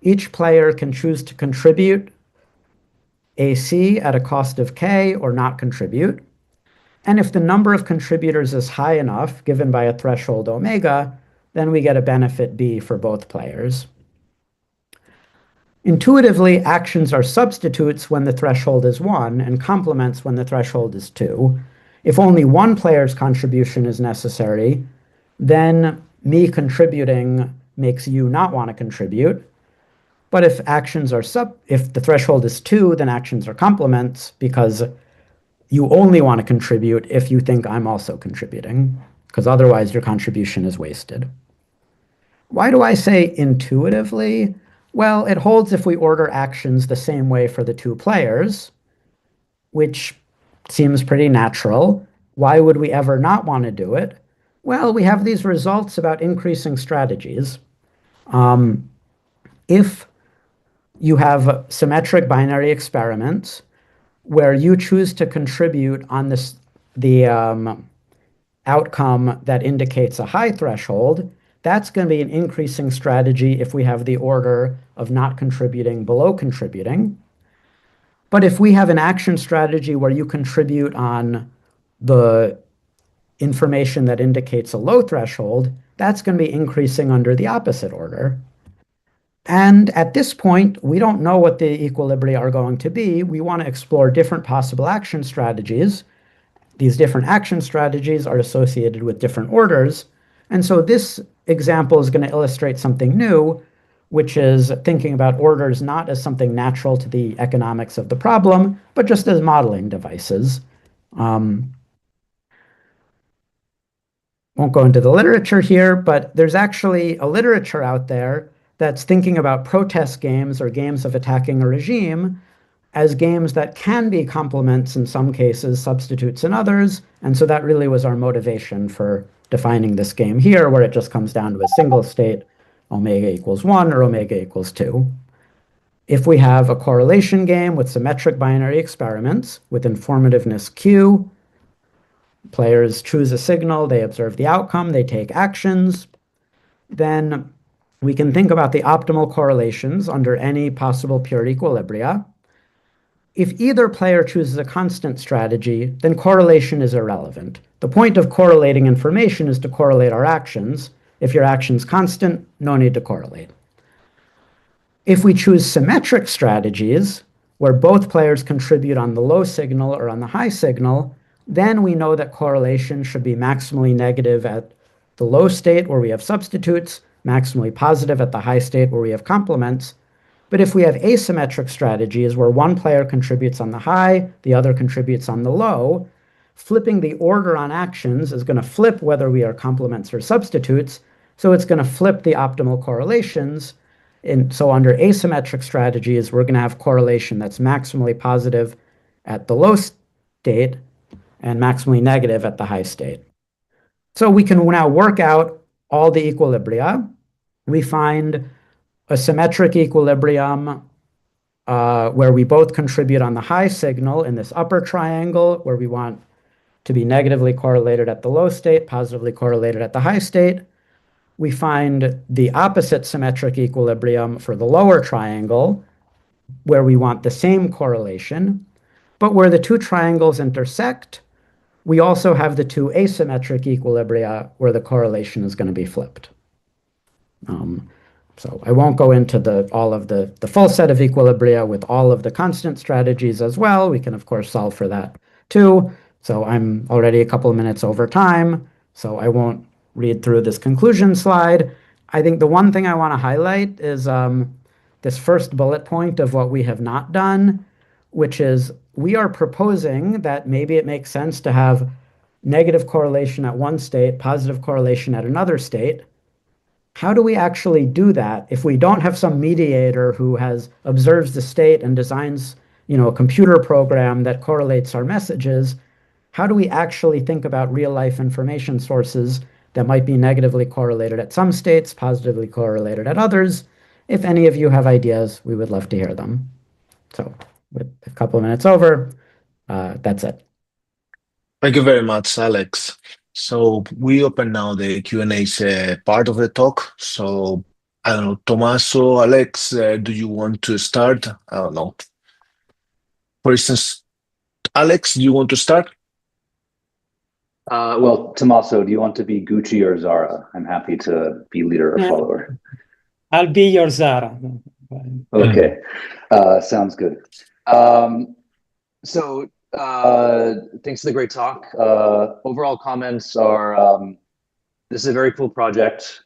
Each player can choose to contribute AC at a cost of K or not contribute. And if the number of contributors is high enough, given by a threshold omega, then we get a benefit B for both players. Intuitively, actions are substitutes when the threshold is 1 and complements when the threshold is 2. If only one player's contribution is necessary, then me contributing makes you not want to contribute. But if if the threshold is 2, then actions are complements because you only want to contribute if you think I'm also contributing, because otherwise your contribution is wasted. Why do I say intuitively? Well, it holds if we order actions the same way for the two players, which seems pretty natural. Why would we ever not want to do it? Well, we have these results about increasing strategies. If you have symmetric binary experiments where you choose to contribute on the outcome that indicates a high threshold, that's going to be an increasing strategy if we have the order of not contributing below contributing. But if we have an action strategy where you contribute on the information that indicates a low threshold, that's going to be increasing under the opposite order. And at this point, we don't know what the equilibria are going to be. We want to explore different possible action strategies. These different action strategies are associated with different orders. And so this example is going to illustrate something new, which is thinking about orders not as something natural to the economics of the problem, but just as modeling devices. Won't go into the literature here, but there's actually a literature out there that's thinking about protest games or games of attacking a regime as games that can be complements in some cases, substitutes in others. And so that really was our motivation for defining this game here, where it just comes down to a single state, omega equals 1 or omega equals 2. If we have a correlation game with symmetric binary experiments with informativeness Q, players choose a signal, they observe the outcome, they take actions, then we can think about the optimal correlations under any possible pure equilibria. If either player chooses a constant strategy, then correlation is irrelevant. The point of correlating information is to correlate our actions. If your action's constant, no need to correlate. If we choose symmetric strategies, where both players contribute on the low signal or on the high signal, then we know that correlation should be maximally negative at the low state where we have substitutes, maximally positive at the high state where we have complements. But if we have asymmetric strategies where one player contributes on the high, the other contributes on the low, flipping the order on actions is going to flip whether we are complements or substitutes. So it's going to flip the optimal correlations. And so under asymmetric strategies, we're going to have correlation that's maximally positive at the low state and maximally negative at the high state. So we can now work out all the equilibria. We find a symmetric equilibrium where we both contribute on the high signal in this upper triangle, where we want to be negatively correlated at the low state, positively correlated at the high state. We find the opposite symmetric equilibrium for the lower triangle, where we want the same correlation. But where the two triangles intersect, we also have the two asymmetric equilibria where the correlation is going to be flipped. So I won't go into all of the full set of equilibria with all of the constant strategies as well. We can, of course, solve for that too. So I'm already a couple of minutes over time, so I won't read through this conclusion slide. I think the one thing I want to highlight is this first bullet point of what we have not done, which is we are proposing that maybe it makes sense to have negative correlation at one state, positive correlation at another state. How do we actually do that if we don't have some mediator who observes the state and designs, a computer program that correlates our messages? How do we actually think about real-life information sources that might be negatively correlated at some states, positively correlated at others? If any of you have ideas, we would love to hear them. So with a couple of minutes over, That's it. Thank you very much, Alex. So we open now the Q&A part of the talk. So I don't know, Tommaso, Alex, do you want to start? I don't know. For instance, Alex, do you want to start? Well, Tommaso, do you want to be Gucci or Zara? I'm happy to be leader or follower. I'll be your Zara. Okay, sounds good. So thanks for the great talk. Overall comments are, this is a very cool project.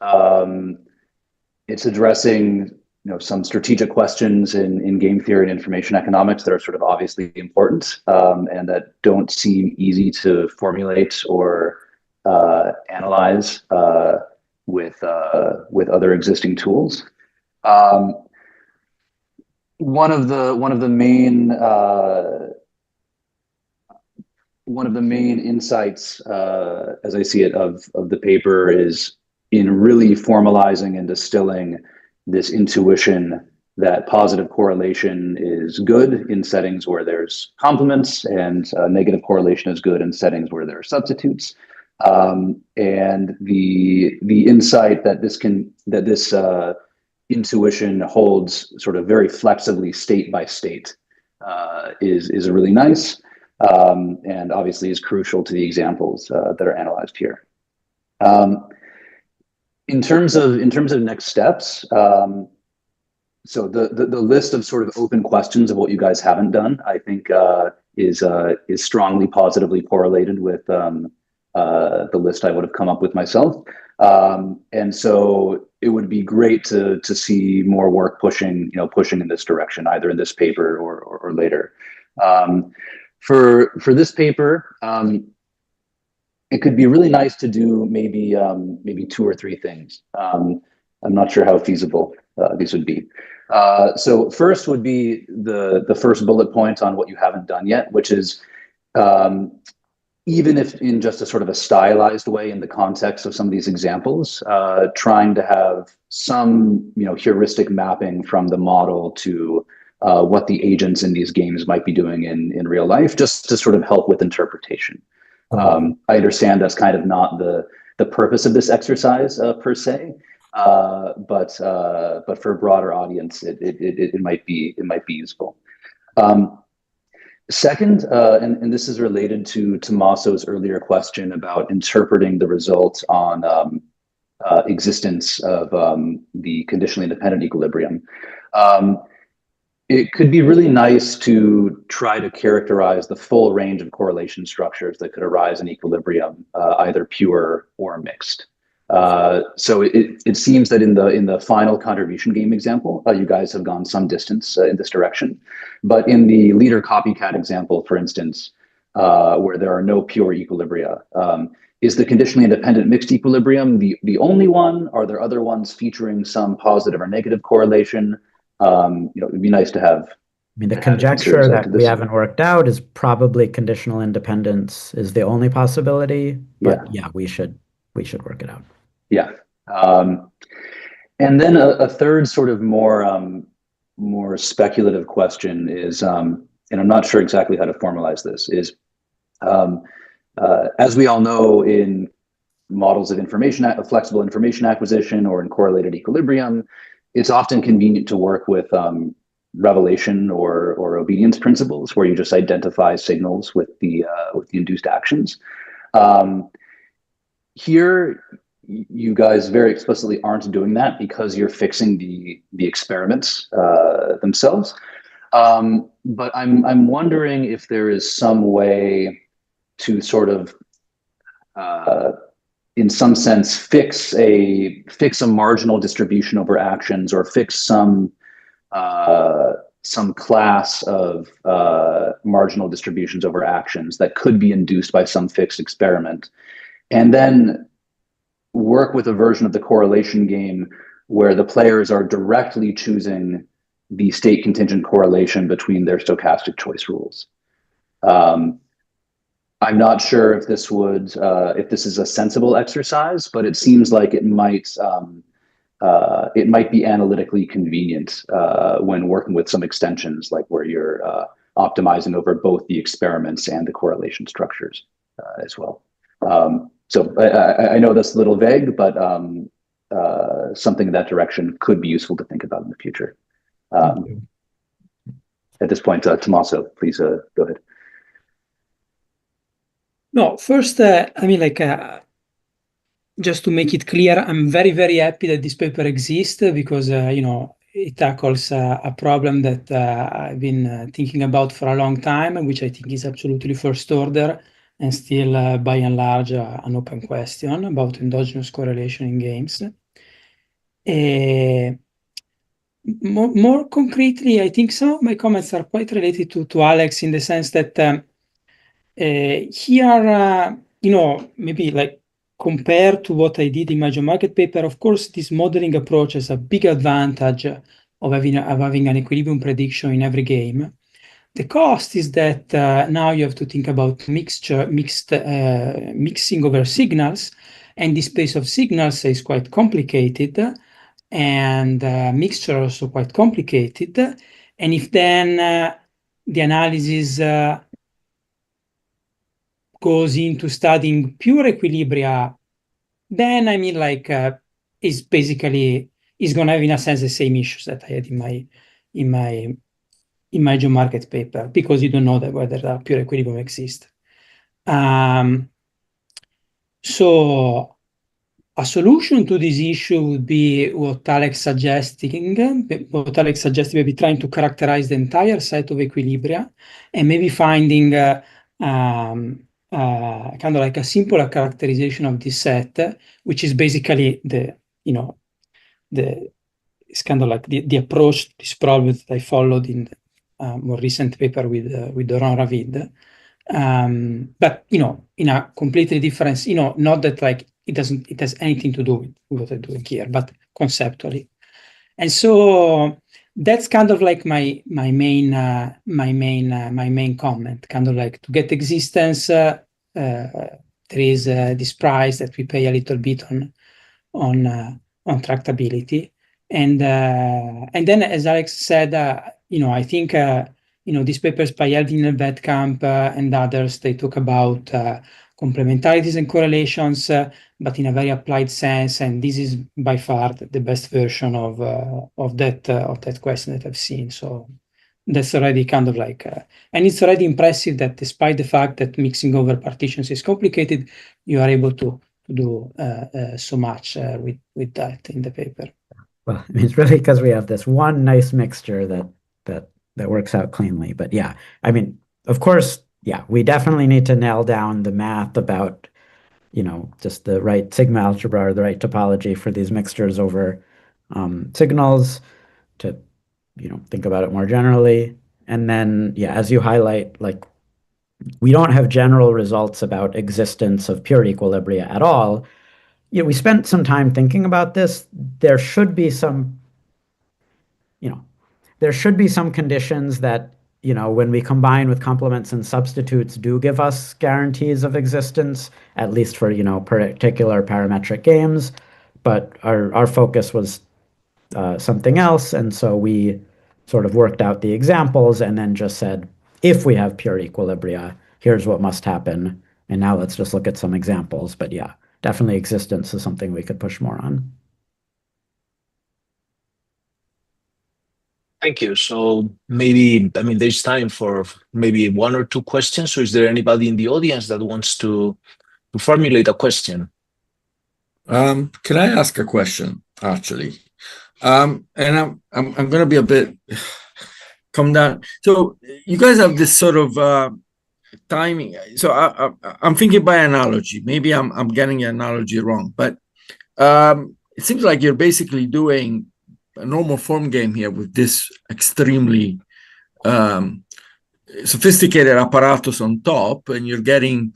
It's addressing some strategic questions in game theory and information economics that are sort of obviously important and that don't seem easy to formulate or analyze with other existing tools. One of the main insights, as I see it, of the paper is in really formalizing and distilling this intuition that positive correlation is good in settings where there's complements, and negative correlation is good in settings where there are substitutes. And the insight that this intuition holds sort of very flexibly state by state is really nice, and obviously is crucial to the examples that are analyzed here. In terms of next steps, so the list of sort of open questions of what you guys haven't done, I think is strongly positively correlated with the list I would have come up with myself. And so it would be great to see more work pushing in this direction, either in this paper or later. For this paper, it could be really nice to do maybe 2 or 3 things. I'm not sure how feasible these would be. So first would be the first bullet point on what you haven't done yet, which is even if in just a sort of a stylized way in the context of some of these examples, trying to have some heuristic mapping from the model to what the agents in these games might be doing in real life, just to sort of help with interpretation. I understand that's kind of not the purpose of this exercise per se, but for a broader audience, it might be useful. Second, and this is related to Tommaso's earlier question about interpreting the results on existence of the conditionally independent equilibrium. It could be really nice to try to characterize the full range of correlation structures that could arise in equilibrium, either pure or mixed. So it seems that in the final contribution game example, you guys have gone some distance in this direction. But in the leader copycat example, for instance, where there are no pure equilibria, is the conditionally independent mixed equilibrium the only one? Are there other ones featuring some positive or negative correlation? It'd be nice to have. I mean, the conjecture that we haven't worked out is probably conditional independence is the only possibility. But yeah, we should work it out. Yeah. And then a third sort of more speculative question is, and I'm not sure exactly how to formalize this, is as we all know, in models of flexible information acquisition or in correlated equilibrium, it's often convenient to work with revelation or obedience principles, where you just identify signals with the induced actions. Here, you guys very explicitly aren't doing that because you're fixing the experiments themselves. But I'm wondering if there is some way to sort of, in some sense, fix a marginal distribution over actions, or fix some class of marginal distributions over actions that could be induced by some fixed experiment, and then work with a version of the correlation game where the players are directly choosing the state contingent correlation between their stochastic choice rules. I'm not sure if this is a sensible exercise, but it seems like it might be analytically convenient when working with some extensions, like where you're optimizing over both the experiments and the correlation structures as well. So I know that's a little vague, but something in that direction could be useful to think about in the future. At this point, Tommaso, please go ahead. No, first, I mean, like, just to make it clear, I'm very, very happy that this paper exists because, you know, it tackles a problem that I've been thinking about for a long time, which I think is absolutely first order and still, by and large, an open question about endogenous correlation in games. More concretely, I think some of my comments are quite related to Alex in the sense that here, you know, maybe like compared to what I did in my market paper, of course, this modeling approach has a big advantage of having an equilibrium prediction in every game. The cost is that now you have to think about mixing over signals, and the space of signals is quite complicated, and mixture also quite complicated. And if then the analysis goes into studying pure equilibria, then I mean, like, is basically is going to have in a sense the same issues that I had in my geomarket paper, because you don't know that whether a pure equilibrium exists. So a solution to this issue would be what Alex suggested, maybe trying to characterize the entire set of equilibria and maybe finding kind of like a simpler characterization of this set, which is basically it's kind of like the approach to this problem that I followed in the more recent paper with Doron Ravid. But, you know, in a completely different, you know, not that like it has anything to do with what I'm doing here, but conceptually. And so that's kind of like my main comment, kind of like to get existence. There is this price that we pay a little bit on tractability, and then, as Alex said, you know, I think you know, these papers by Elvin and Vedkamp and others, they talk about complementarities and correlations, but in a very applied sense, and this is by far the best version of that question that I've seen. So that's already kind of like, and it's already impressive that despite the fact that mixing over partitions is complicated, you are able to do so much with that in the paper. Well, I mean, it's really because we have this one nice mixture that works out cleanly. But yeah, I mean, of course, yeah, we definitely need to nail down the math about, you know, just the right sigma algebra or the right topology for these mixtures over signals to, you know, think about it more generally. And then, yeah, as you highlight, like, we don't have general results about existence of pure equilibria at all. You know, we spent some time thinking about this. There should be some, you know, there should be some conditions that, you know, when we combine with complements and substitutes, do give us guarantees of existence, at least for, you know, particular parametric games. But our focus was something else, and so we sort of worked out the examples and then just said, if we have pure equilibria, here's what must happen. And now let's just look at some examples. But yeah, definitely existence is something we could push more on. Thank you. So maybe, I mean, there's time for maybe one or two questions. So is there anybody in the audience that wants to formulate a question? Can I ask a question, actually? And I'm going to be a bit come down. So you guys have this sort of timing. So I'm thinking by analogy. Maybe I'm getting the analogy wrong, but it seems like you're basically doing a normal form game here with this extremely sophisticated apparatus on top, and you're getting,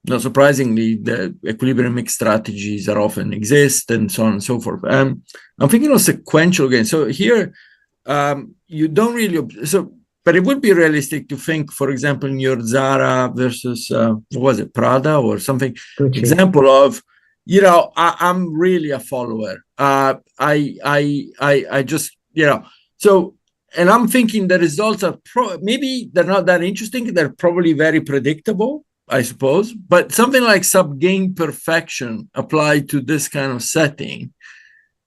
not surprisingly, the equilibrium mix strategies that often exist and so on and so forth. I'm thinking of sequential games. So here, you don't really, but it would be realistic to think, for example, in your Zara versus, what was it, Prada or something, Gucci. Example of, you know, I'm really a follower. I just, you know, so and I'm thinking the results are maybe they're not that interesting. They're probably very predictable, I suppose. But something like sub-game perfection applied to this kind of setting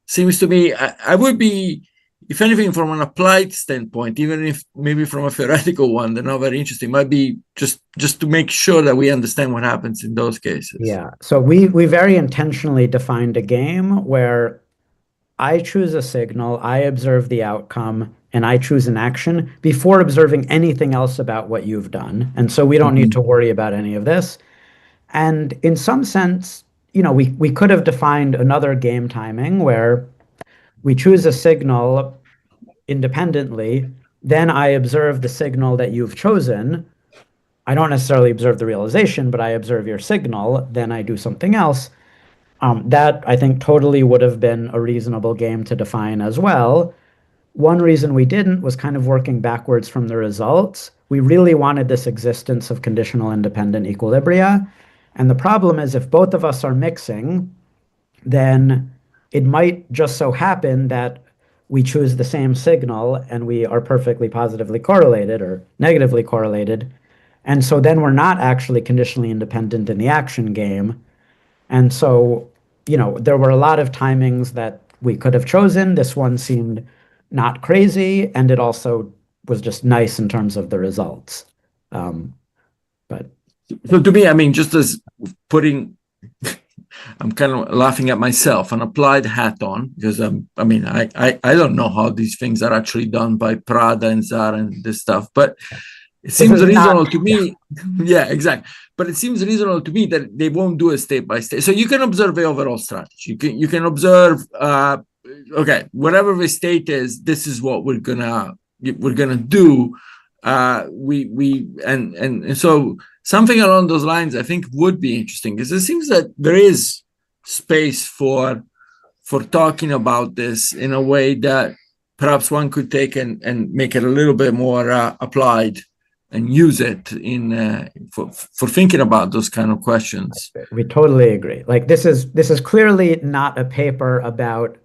seems to me, I would be, if anything, from an applied standpoint, even if maybe from a theoretical one, they're not very interesting. Might be just to make sure that we understand what happens in those cases. Yeah. So we very intentionally defined a game where I choose a signal, I observe the outcome, and I choose an action before observing anything else about what you've done. And so we don't need to worry about any of this. And in some sense, we could have defined another game timing where we choose a signal independently, then I observe the signal that you've chosen. I don't necessarily observe the realization, but I observe your signal, then I do something else. That, I think, totally would have been a reasonable game to define as well. One reason we didn't was kind of working backwards from the results. We really wanted this existence of conditional independent equilibria. And the problem is if both of us are mixing, then it might just so happen that we choose the same signal and we are perfectly positively correlated or negatively correlated. And so then we're not actually conditionally independent in the action game. And so, there were a lot of timings that we could have chosen. This one seemed not crazy, and it also was just nice in terms of the results. But so to me, I mean, just as putting, I'm kind of laughing at myself, an applied hat on, because I don't know how these things are actually done by Prada and Zara and this stuff, but it seems reasonable to me. Yeah, exactly. But it seems reasonable to me that they won't do a state by state. So you can observe the overall strategy. You can observe, okay, whatever the state is, this is what we're gonna do. And so something along those lines, I think, would be interesting, because it seems that there is space for talking about this in a way that perhaps one could take and make it a little bit more applied and use it in for thinking about those kind of questions. We totally agree. Like this is clearly not a paper about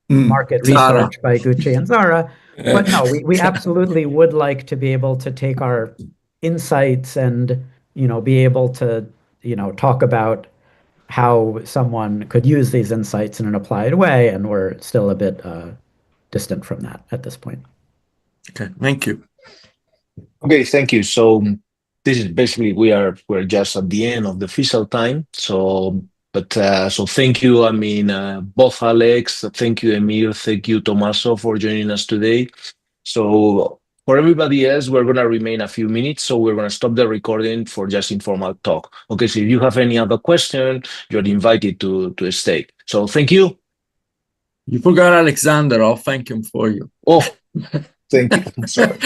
market Zara. research by Gucci and Zara, but no, we absolutely would like to be able to take our insights and be able to talk about how someone could use these insights in an applied way, and we're still a bit distant from that at this point. Okay, thank you. Okay, thank you. So this is basically we're just at the end of the official time. So thank you. I mean, both Alex, thank you, Emir, thank you, Tommaso, for joining us today. So for everybody else, we're gonna remain a few minutes. So we're gonna stop the recording for just informal talk. Okay, so if you have any other question, you're invited to stay. So thank you. You forgot Alexander. I'll thank him for you. Oh, thank you. Sorry.